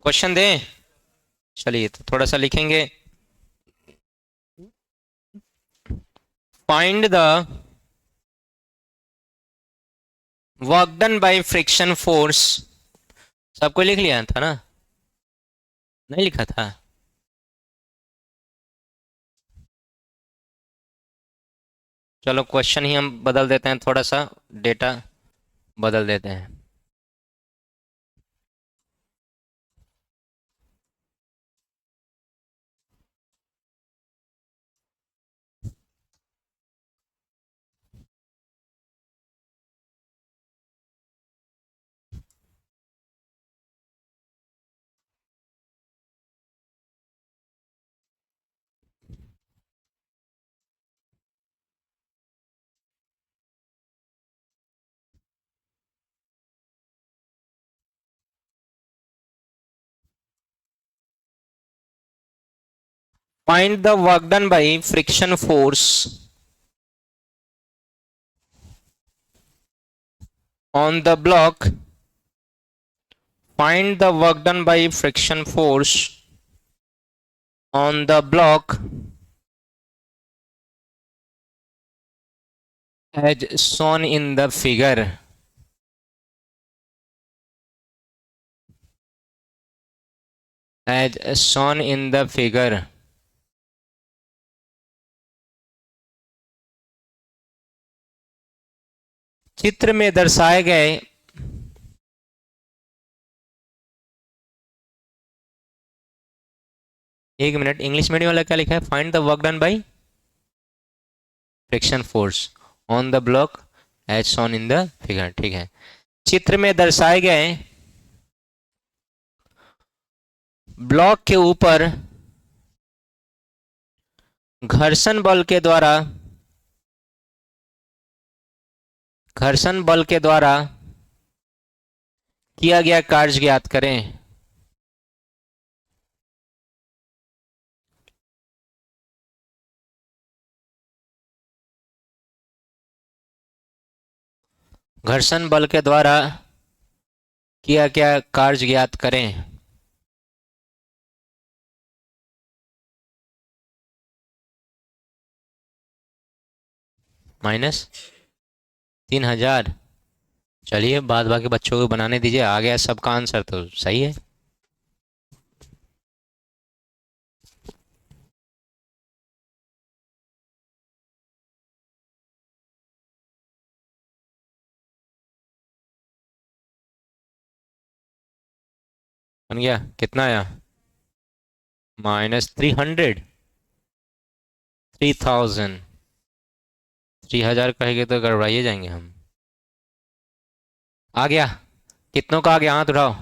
Speaker 1: क्वेश्चन दें। चलिए तो थोड़ा सा लिखेंगे। Find the work done by friction force. सबको लिख लिया था ना, नहीं लिखा था। चलो क्वेश्चन ही हम बदल देते हैं, थोड़ा सा डेटा बदल देते हैं। Find the work done by friction force on the block. Find the work done by friction force on the block as shown in the figure. As shown in the figure. चित्र में दर्शाए गए एक minute, English medium वाला क्या लिखा है? Find the work done by friction force on the block as shown in the figure. ठीक है, चित्र में दर्शाए गए ब्लॉक के ऊपर घर्षण बल के द्वारा किया गया कार्य ज्ञात करें. घर्षण बल के द्वारा किया गया कार्य ज्ञात करें. -3000. चलिए बाद बाकी बच्चों को बनाने दीजिए, आ गया सबका आंसर तो सही है. बन गया? कितना आया? -300. 3000. 3000 कहेंगे तो गड़बड़ाइए जाएंगे हम. आ गया? कितनों का आ गया? हाथ उठाओ.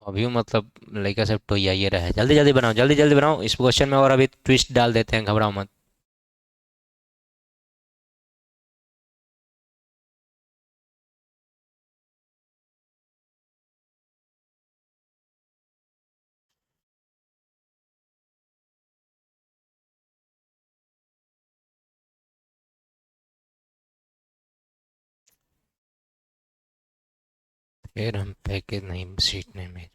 Speaker 1: अभी मतलब लड़का सब तो ये रहा है. जल्दी जल्दी बनाओ, जल्दी जल्दी बनाओ. इस क्वेश्चन में और अभी ट्विस्ट डाल देते हैं, घबराओ मत. फिर हम पैकेज नहीं सीटने में.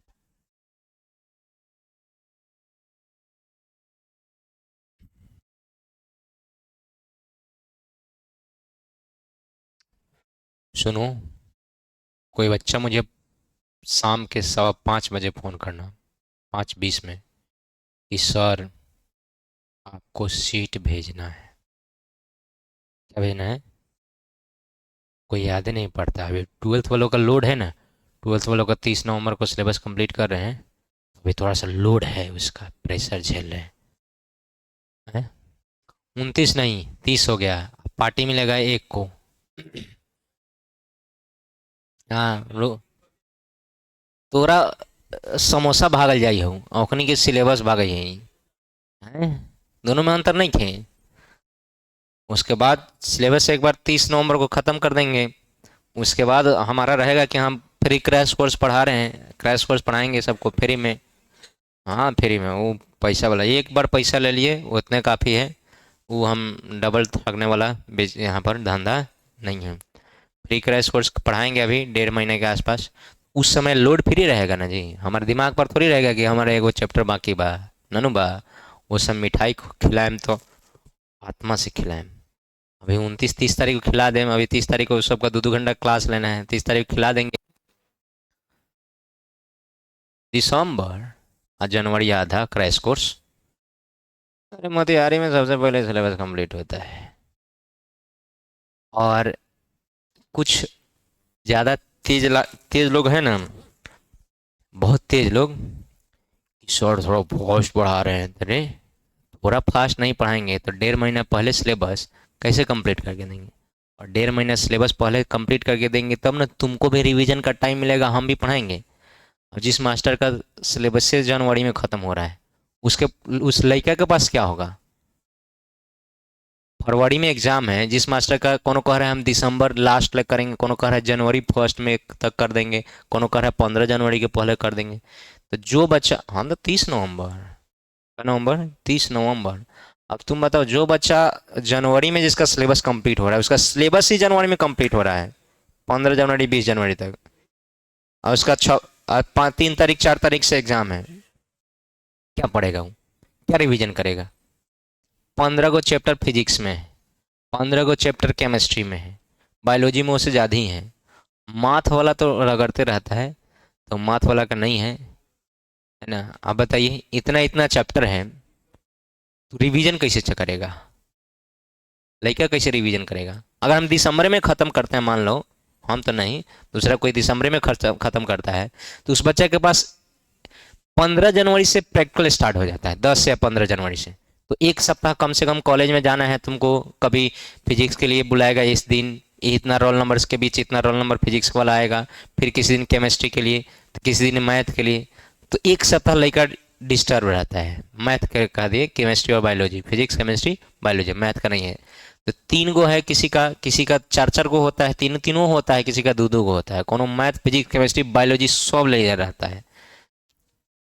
Speaker 1: सुनो, कोई बच्चा मुझे शाम के 5:15 फ़ोन करना, 5:20 में, कि सर आपको सीट भेजना है. क्या भेजना है? कोई याद ही नहीं पड़ता. अभी 12th वालों का लोड है ना, 12th वालों का 30 नवंबर को सिलेबस कंप्लीट कर रहे हैं. अभी थोड़ा सा लोड है, उसका प्रेशर झेल रहे हैं. 29 नहीं, 30 हो गया. पार्टी मिलेगा 1 को. हाँ तोरा समोसा भागल जाई हूँ, औखनी के सिलेबस भागल यही हैं. दोनों में अंतर नहीं थे. उसके बाद सिलेबस एक बार 30 नवंबर को ख़त्म कर देंगे. उसके बाद हमारा रहेगा कि हम फ्री क्रैश कोर्स पढ़ा रहे हैं, क्रैश कोर्स पढ़ाएंगे सबको फ्री में. हाँ फ्री में, वो पैसा वाला. एक बार पैसा ले लिए उतने काफ़ी है. वो हम डबल ठगने वाला यहाँ पर धंधा नहीं है. फ्री क्रैश कोर्स पढ़ाएंगे अभी 1.5 महीने के आसपास. उस समय लोड फ्री रहेगा ना जी, हमारे दिमाग पर थोड़ी रहेगा कि हमारा एगो चैप्टर बाकी बा. ननू बा, वो सब मिठाई खिलाएम तो आत्मा से खिलाएम. अभी 29-30 तारीख को खिला दें. अभी 30 तारीख को सबका 2-2 घंटा क्लास लेना है. 30 तारीख को खिला देंगे. दिसंबर और जनवरी आधा क्रैश कोर्स. अरे मोतिहारी में सबसे पहले सिलेबस कंप्लीट होता है. और कुछ ज़्यादा तेज लोग हैं ना, बहुत तेज लोग, सर थोड़ा फास्ट पढ़ा रहे हैं. अरे थोड़ा फास्ट नहीं पढ़ाएंगे तो 1.5 महीना पहले सिलेबस कैसे कंप्लीट करके देंगे? और 1.5 महीना सिलेबस पहले कंप्लीट करके देंगे तब ना तुमको भी रिवीजन का टाइम मिलेगा, हम भी पढ़ाएंगे. और जिस मास्टर का सिलेबस से जनवरी में ख़त्म हो रहा है, उसके उस लड़का के पास क्या होगा? फरवरी में एग्जाम है. जिस मास्टर का कोनो कह रहा है हम दिसंबर लास्ट तक करेंगे, कोनो कह रहा है जनवरी फर्स्ट में तक कर देंगे, कोनो कह रहा है 15 जनवरी के पहले कर देंगे. तो जो बच्चा, हाँ तो 30 नवंबर नवंबर, 30 नवंबर। अब तुम बताओ, जो बच्चा जनवरी में जिसका सिलेबस कंप्लीट हो रहा है, उसका सिलेबस ही जनवरी में कंप्लीट हो रहा है, 15 जनवरी 20 जनवरी तक, और उसका 3 तारीख 4 तारीख से एग्जाम है, क्या पढ़ेगा वो? क्या रिवीजन करेगा? 15 को चैप्टर फिजिक्स में है, 15 को चैप्टर केमिस्ट्री में है, बायोलॉजी में उससे ज़्यादा ही है। माथ वाला तो रगड़ते रहता है, तो माथ वाला का नहीं है ना? आप बताइए, इतना इतना चैप्टर है, तो रिवीजन कैसे करेगा? लड़का कैसे रिवीजन करेगा? अगर हम दिसंबर में ख़त्म करते हैं, मान लो, हम तो नहीं, दूसरा कोई दिसंबर में ख़त्म करता है, तो उस बच्चे के पास 15 जनवरी से प्रैक्टिकल स्टार्ट हो जाता है, 10 या 15 जनवरी से। तो एक सप्ताह कम से कम कॉलेज में जाना है तुमको। कभी फिजिक्स के लिए बुलाएगा इस दिन, इतना रोल नंबर्स के बीच इतना रोल नंबर फिजिक्स वाला आएगा, फिर किसी दिन केमिस्ट्री के लिए, तो किसी दिन मैथ के लिए। तो एक सप्ताह लड़का डिस्टर्ब रहता है। मैथ का दिए, केमिस्ट्री और biology, physics chemistry biology, math का नहीं है। तो 3 गो है, किसी का 4 4 गो होता है, तीन तीनों होता है, किसी का 2 2 गो होता है। कोनो मैथ फिजिक्स केमिस्ट्री बायोलॉजी सब ले रहता है।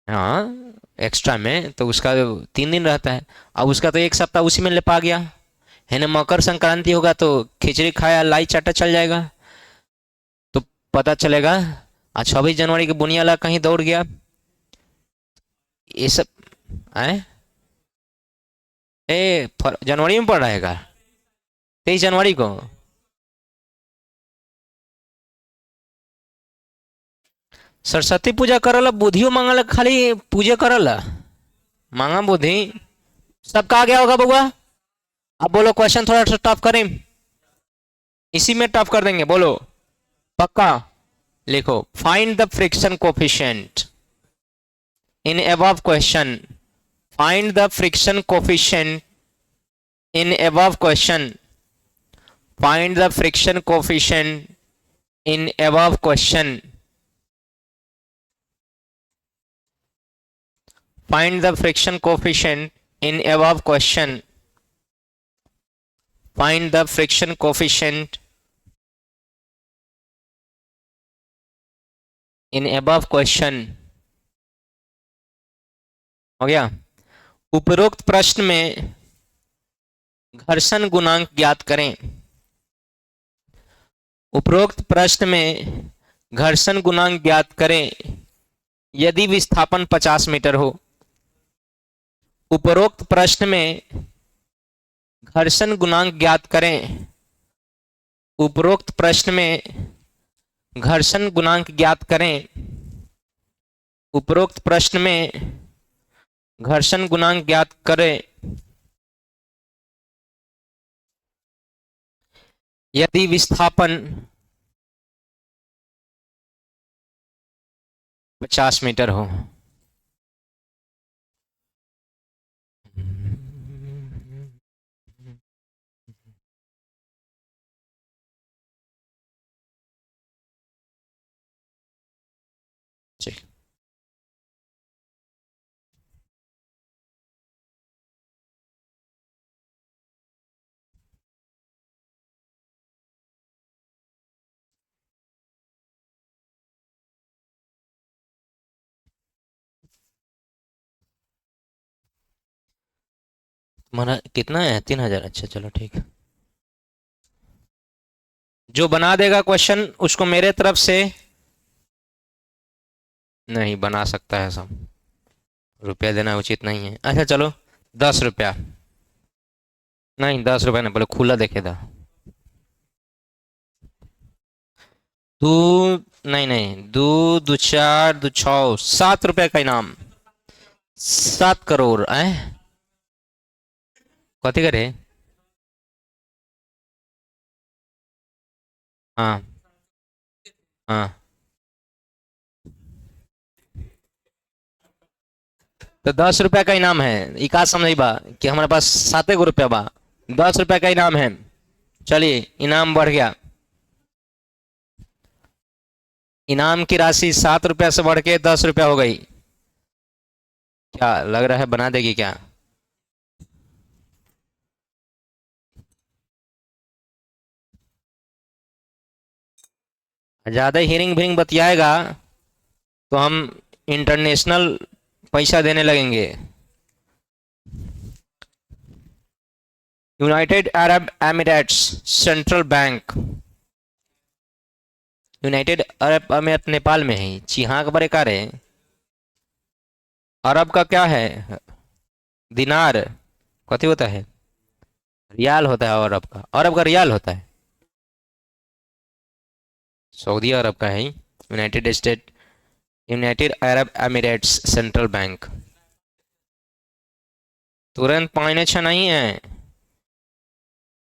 Speaker 1: हाँ, एक्स्ट्रा में तो उसका 3 दिन रहता है। अब उसका तो एक सप्ताह उसी में लेपा गया है ना। मकर संक्रांति होगा तो खिचड़ी खाया लाई चाटा चल जाएगा, तो पता चलेगा आज 26 जनवरी के बुनियाला कहीं दौड़ गया। ये सब आए, जनवरी में पड़ रहेगा, 23 जनवरी को। सरस्वती पूजा करल, बुधियो मांगल, खाली पूजा करल, मांगा बुद्धि। सबका आ गया होगा बउआ? अब बोलो, क्वेश्चन थोड़ा सा टफ करें, इसी में टफ कर देंगे, बोलो पक्का? लिखो, find the friction coefficient in above question, find the friction coefficient in above question, find the friction coefficient in above question, find the friction coefficient in above question, find the friction coefficient in above question। हो गया? उपरोक्त प्रश्न में घर्षण गुणांक ज्ञात करें। उपरोक्त प्रश्न में घर्षण गुणांक ज्ञात करें यदि विस्थापन 50 मीटर हो। उपरोक्त प्रश्न में घर्षण गुणांक ज्ञात करें। उपरोक्त प्रश्न में घर्षण गुणांक ज्ञात करें। उपरोक्त प्रश्न में घर्षण गुणांक ज्ञात करें यदि विस्थापन 50 मीटर हो। तुम्हारा कितना है? 3,000। अच्छा चलो ठीक है। जो बना देगा क्वेश्चन उसको मेरे तरफ से, नहीं बना सकता है सब, रुपया देना उचित नहीं है। अच्छा चलो, 10 रुपया, नहीं 10 रुपया नहीं, बोले खुला देखे था। दो, नहीं नहीं, दो, दो चार, दो छः, 7 रुपया का इनाम। 7 करोड़ है। कथी करे? हाँ हाँ, तो 10 रुपया का इनाम है। ई का समझ बा कि हमारे पास 7 गो रुपया बा, 10 रुपया का इनाम है। चलिए, इनाम बढ़ गया। इनाम की राशि 7 रुपया से बढ़ के 10 रुपया हो गई। क्या लग रहा है, बना देगी क्या? ज्यादा हिरिंग भिरिंग बतियाएगा तो हम इंटरनेशनल पैसा देने लगेंगे। United Arab Emirates central bank. United Arab अमीरात नेपाल में है। चिहा के बारे का रे। अरब का क्या है? दिनार। कथी होता है? रियाल होता है अरब का रियाल होता है। सऊदी अरब का है United Arab Emirates central bank. तुरंत पाने छा नहीं है।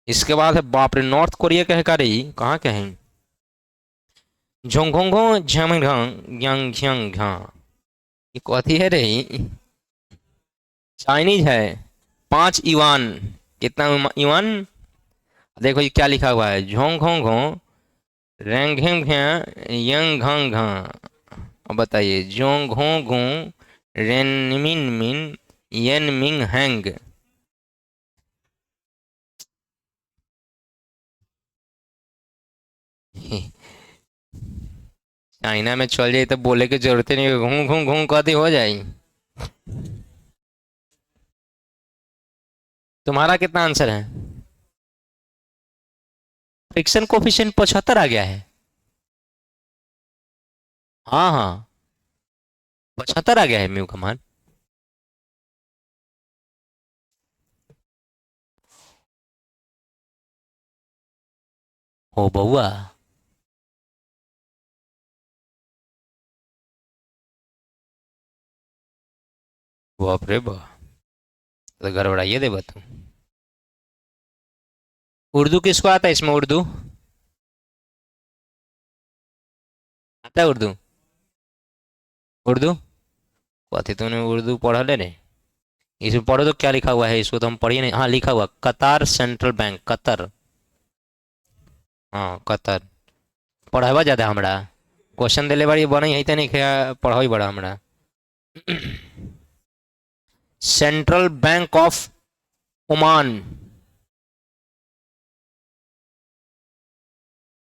Speaker 1: इसके बाद है बाप रे नॉर्थ कोरिया कहे का रही कहाँ के हैं? झोंगोंगो झमघांग यांग झंग घा। ये कथी है रही? चाइनीज है। 5 युआन। कितना युआन? देखो ये क्या लिखा हुआ है, झोंग घोंग घो रेंग यंग घंग घा। अब बताइए, जोंग घो घू रेन मिन मिन यन मिंग हैंग। चाइना में चल जाए तो बोले की जरूरत ही नहीं, घूम घूम घूम कदी हो जाए। तुम्हारा कितना आंसर है? फ्रिक्शन कोफिशिएंट 75 आ गया है। हाँ हाँ, 75 आ गया है म्यू का मान। ओ बउआ। बाप रे बाप, तो गड़बड़ाइए दे तू। उर्दू किसको आता है इसमें? उर्दू आता है? उर्दू उर्दू कथी तूने उर्दू पढ़ा ले रे? इसमें पढ़ो तो क्या लिखा हुआ है, इसको तो हम पढ़िए नहीं। हाँ लिखा हुआ कतार सेंट्रल बैंक, कतर। हाँ कतर। पढ़ावा ज्यादा हमरा। क्वेश्चन दिले बारी बना यही तो नहीं पढ़ाई बड़ा हमरा। Central bank of Oman.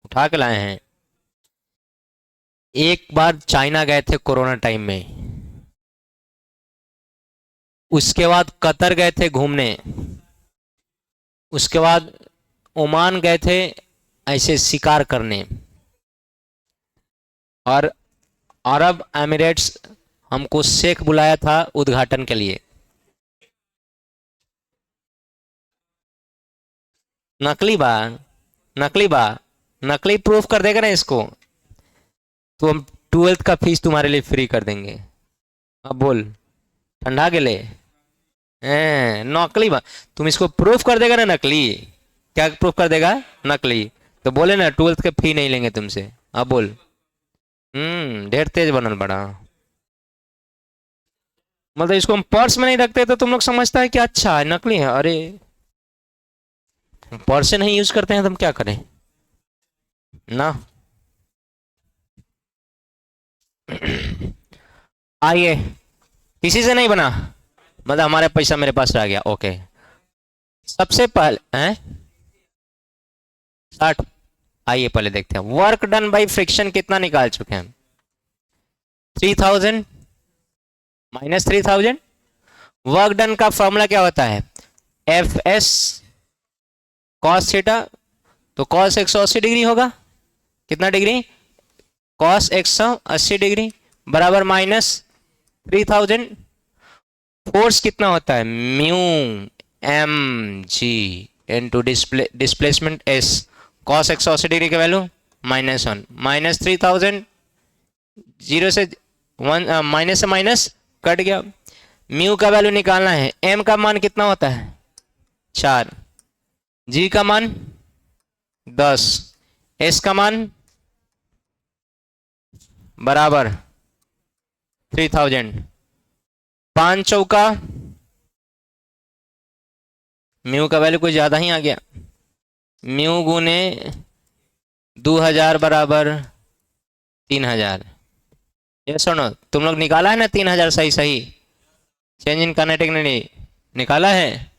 Speaker 1: उठा के लाए हैं। एक बार चाइना गए थे कोरोना टाइम में, उसके बाद कतर गए थे घूमने, उसके बाद ओमान गए थे ऐसे शिकार करने, और अरब एमिरेट्स हमको शेख बुलाया था उद्घाटन के लिए। नकली बा, नकली बा, नकली प्रूफ कर देगा ना इसको तो हम 12th का फीस तुम्हारे लिए फ्री कर देंगे। अब बोल, ठंडा के लिए नकली बा। तुम इसको प्रूफ कर देगा ना नकली। क्या प्रूफ कर देगा? नकली। तो बोले ना 12th के फी नहीं लेंगे तुमसे। अब बोल। ढेर तेज बनल बड़ा। मतलब इसको हम पर्स में नहीं रखते तो तुम लोग समझता है कि अच्छा है नकली है। अरे पर्स से नहीं यूज करते हैं तो हम क्या करें ना। आइए, किसी से नहीं बना, मतलब हमारे पैसा मेरे पास रह गया। ओके, सबसे पहले हैं 60। आइए पहले देखते हैं वर्क डन बाई फ्रिक्शन कितना निकाल चुके हैं। 3000 माइनस 3000। वर्क डन का फॉर्मूला क्या होता है? F S cos theta. तो कॉस 180 डिग्री होगा। कितना डिग्री? कॉस 180 डिग्री बराबर माइनस 3000। फोर्स कितना होता है? Mu M G into displacement S. Cos 180 degree की वैल्यू -1 माइनस 3000। जीरो से वन, माइनस से माइनस कट गया। म्यू का वैल्यू निकालना है। एम का मान कितना होता है? 4। जी का मान 10। एस का मान बराबर 3000। 5 चौका, म्यू का वैल्यू कुछ ज्यादा ही आ गया। म्यू गुने 2000 बराबर 3000। ये सुनो, तुम लोग निकाला है ना 3000? सही सही। चेंज इन काइनेटिक ने निकाला है।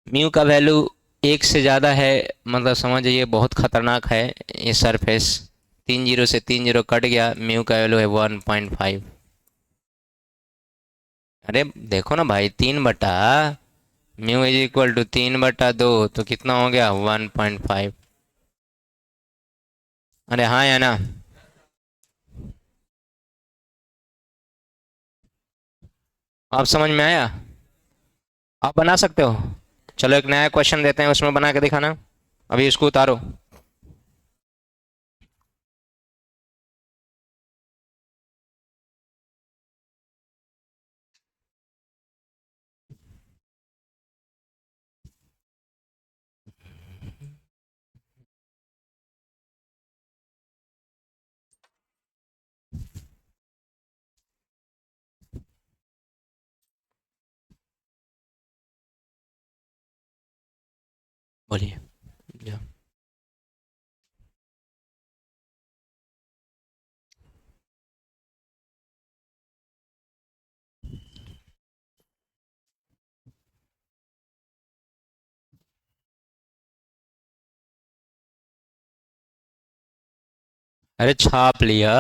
Speaker 1: म्यू का वैल्यू 1 से ज़्यादा है, मतलब समझ जाइए बहुत खतरनाक है ये सरफेस। 3 जीरो से 3 जीरो कट गया, म्यू का वैल्यू है 1.5। अरे देखो ना भाई, 3 बटा म्यू इज इक्वल टू 3/2, तो कितना हो गया 1.5। अरे हाँ या ना? आप समझ में आया? आप बना सकते हो। चलो एक नया क्वेश्चन देते हैं, उसमें बना के दिखाना। अभी इसको उतारो। बोलिए। जा। अरे छाप लिया।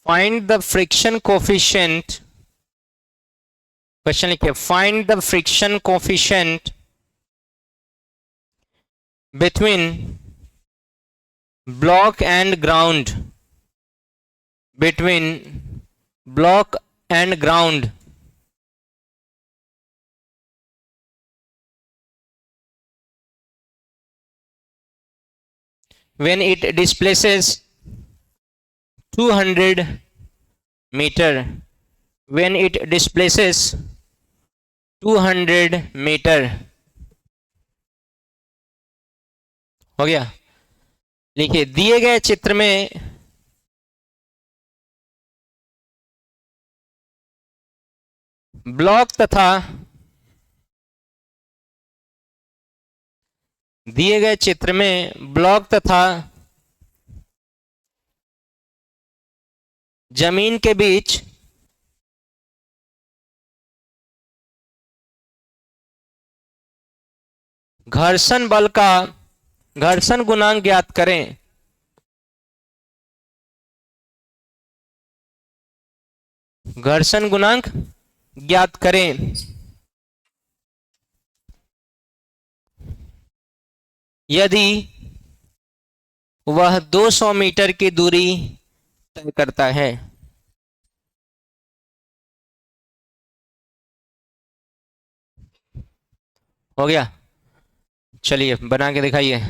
Speaker 1: Find the friction coefficient. Question लिखिए, find the friction coefficient between block and ground. Between block and ground when it displaces 200 meter, when it displaces 200 meter। हो गया। लिखिए, दिए गए चित्र में ब्लॉक तथा दिए गए चित्र में ब्लॉक तथा जमीन के बीच घर्षण बल का घर्षण गुणांक ज्ञात करें। घर्षण गुणांक ज्ञात करें यदि वह 200 मीटर की दूरी तय करता है। हो गया। चलिए बना के दिखाइए।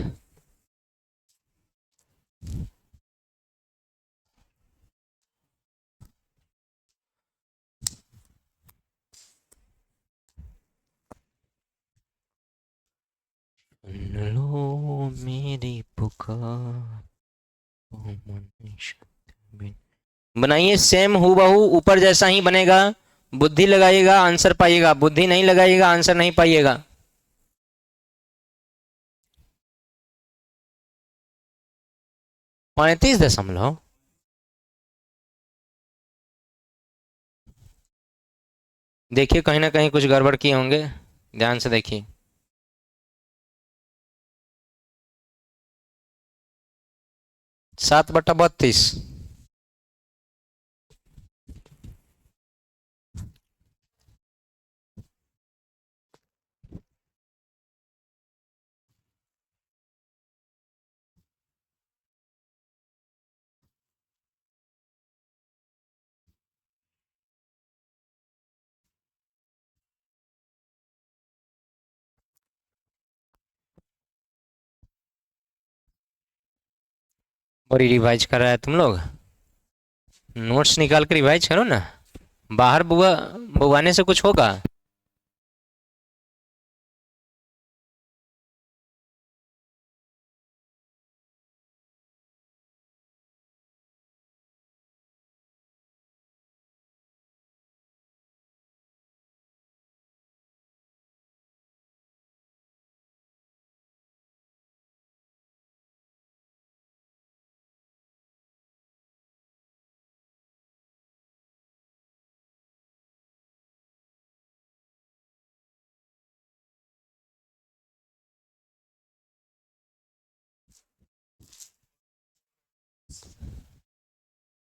Speaker 1: लो मेरी पुकार। बनाइए, सेम हूबहू ऊपर जैसा ही बनेगा। बुद्धि लगाइएगा आंसर पाइएगा, बुद्धि नहीं लगाइएगा आंसर नहीं पाइएगा। पैंतीस दशमलव। देखिए कहीं ना कहीं कुछ गड़बड़ किए होंगे, ध्यान से देखिए। 7/32। और रिवाइज कर रहा है तुम लोग? नोट्स निकाल कर रिवाइज करो ना। बाहर बुआ बुआने से कुछ होगा?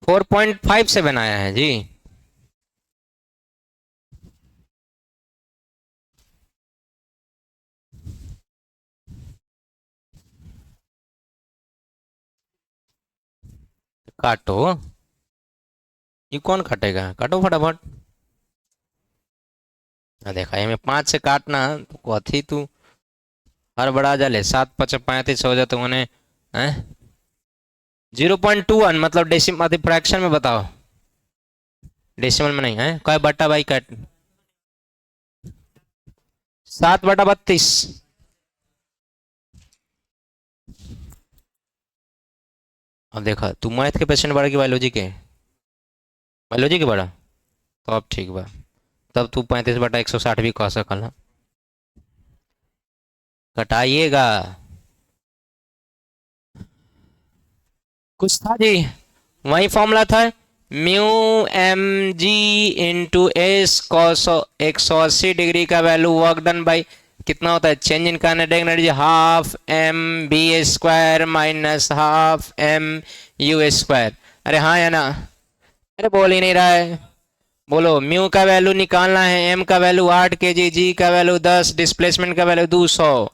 Speaker 1: 4.57 आया है जी। काटो, ये कौन काटेगा, काटो फटाफट। देखा ये में 5 से काटना तो कथी तू हड़बड़ा जाले, 7 × 5 = 35 हो जाते मैंने। 0.21 मतलब डेसिमल फ्रैक्शन में बताओ, डेसिमल में नहीं है, क्या बट्टा भाई काट। 7/32। अब देखा तू मैथ के पेशेंट बड़ा कि बायोलॉजी के, बायोलॉजी के बड़ा, तो अब ठीक बा, तब तू 35/160 भी कह सकल ना। घटाइएगा, कुछ था जी, वही फॉर्मूला था, mu M G into S cos 180 degree का वैल्यू वर्क डन बाई कितना होता है, change in kinetic energy half M v square minus half M U square. अरे हाँ या ना, अरे बोल ही नहीं रहा है, बोलो। म्यू का वैल्यू निकालना है, एम का वैल्यू 8 kg, जी का वैल्यू 10, डिस्प्लेसमेंट का वैल्यू 200,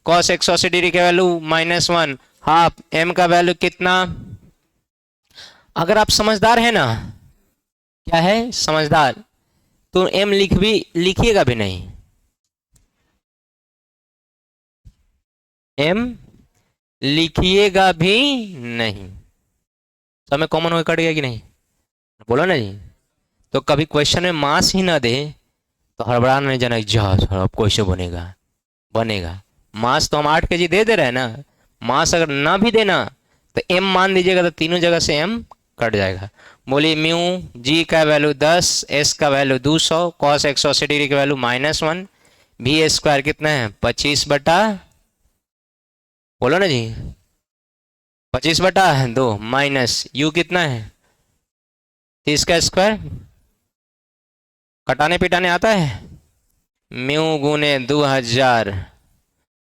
Speaker 1: कॉस 180 डिग्री का वैल्यू -1, हाफ एम का वैल्यू कितना। अगर आप समझदार है ना, क्या है समझदार, तो एम लिखिएगा भी नहीं, एम लिखिएगा भी नहीं। सब में कॉमन होकर कट गया कि नहीं, बोलो ना जी। तो कभी क्वेश्चन में मास ही ना दे तो हड़बड़ा नहीं जाना, जा अब क्वेश्चन बनेगा, बनेगा। मास तो हम 8 kg दे रहे हैं ना, मास अगर ना भी देना तो एम मान दीजिएगा, तो तीनों जगह से एम कट जाएगा। बोलिए म्यू जी का वैल्यू 10, एस का वैल्यू 200, कॉस 180 डिग्री का वैल्यू -1, भी स्क्वायर कितना है 25/, बोलो ना जी, 25/2 माइनस यू कितना है 30 का स्क्वायर, कटाने पिटाने आता है, म्यू गुने 2000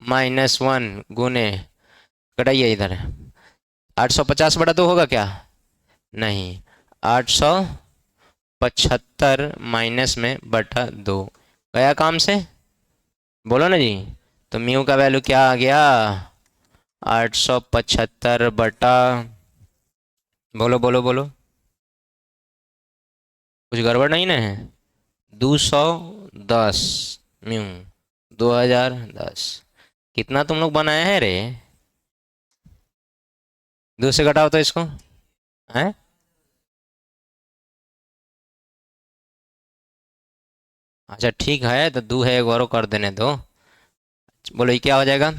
Speaker 1: -1 गुने, कटाइए इधर, 850/2 होगा क्या, नहीं, 875 माइनस में बटा 2 गया काम से, बोलो ना जी। तो म्यू का वैल्यू क्या आ गया, 875 बटा, बोलो बोलो बोलो, कुछ गड़बड़ नहीं ना है, 210 म्यू 2010, कितना तुम लोग बनाए हैं रे, 2 से घटाओ तो इसको, है अच्छा ठीक है, तो 2 है एक और कर देने दो। बोलो ये क्या हो जाएगा,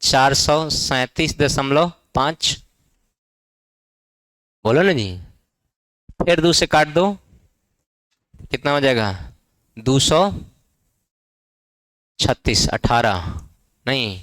Speaker 1: 437.5, बोलो ना जी। फिर 2 से काट दो, कितना हो जाएगा 236, 18 नहीं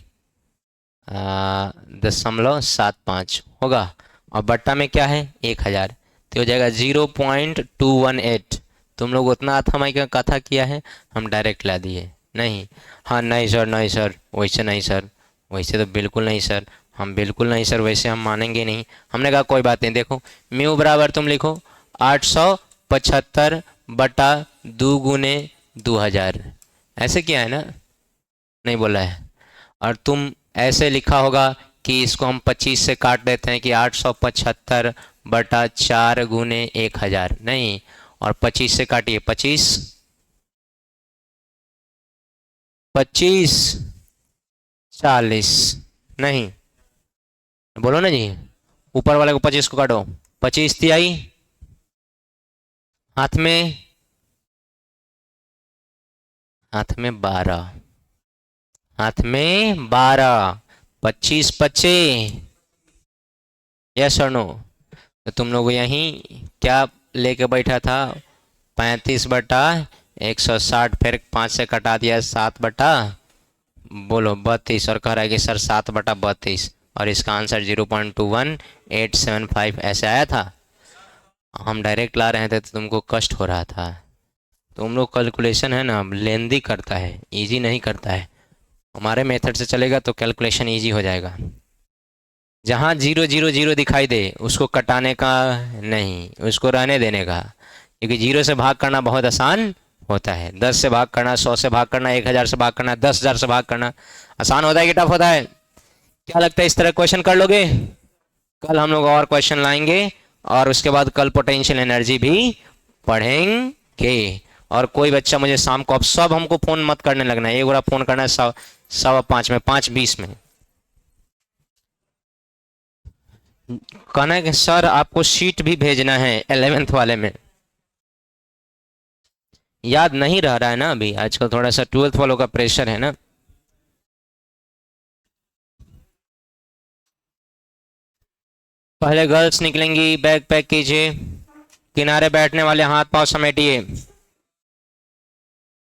Speaker 1: 0.75 होगा, और बट्टा में क्या है 1000, तो हो जाएगा 0.218। तुम लोग उतना अथमाई का कथा किया है, हम डायरेक्ट ला दिए, नहीं हाँ नहीं सर, नहीं सर वैसे नहीं सर, वैसे तो बिल्कुल नहीं सर, हम बिल्कुल नहीं सर, वैसे हम मानेंगे नहीं। हमने कहा कोई बात नहीं, देखो म्यू बराबर तुम लिखो 875/2 गुने 2000, ऐसे किया है ना, नहीं बोला है। और तुम ऐसे लिखा होगा कि इसको हम 25 से काट देते हैं कि 875/4 गुने 1000, नहीं, और 25 से काटिए, 25 25 40, नहीं, बोलो ना जी, ऊपर वाले को 25 को काटो, 25 तिहाई, हाथ में, हाथ में 12, हाथ में 12, 25 यस और नो। तो तुम लोग यहीं क्या लेके बैठा था, 35/160, फिर 5 से कटा दिया 7 बोलो 32, और कह रहा है कि सर 7/32, और इसका आंसर 0.21875 ऐसे आया था। हम डायरेक्ट ला रहे थे तो तुमको कष्ट हो रहा था, तुम लोग कैलकुलेशन है ना लेंदी करता है, इजी नहीं करता है। हमारे मेथड से चलेगा तो कैलकुलेशन इजी हो जाएगा। जहाँ 0 0 0 दिखाई दे उसको कटाने का नहीं, उसको रहने देने का, क्योंकि 0 से भाग करना बहुत आसान होता है। 10 से भाग करना, 100 से भाग करना, 1000 से भाग करना, 10,000 से भाग करना आसान होता है कि टफ होता है? क्या लगता है, इस तरह क्वेश्चन कर लोगे? कल हम लोग और क्वेश्चन लाएंगे, और उसके बाद कल पोटेंशियल एनर्जी भी पढ़ेंगे। और कोई बच्चा मुझे शाम को, अब सब हमको फोन मत करने लगना है, एक बार फोन करना है 5:15 में, 5:20 में, कहना है कि सर आपको शीट भी भेजना है 11th वाले में। याद नहीं रह रहा है ना अभी, आजकल थोड़ा सा 12th वालों का प्रेशर है ना। पहले गर्ल्स निकलेंगी, बैग पैक कीजिए, किनारे बैठने वाले हाथ पांव समेटिए।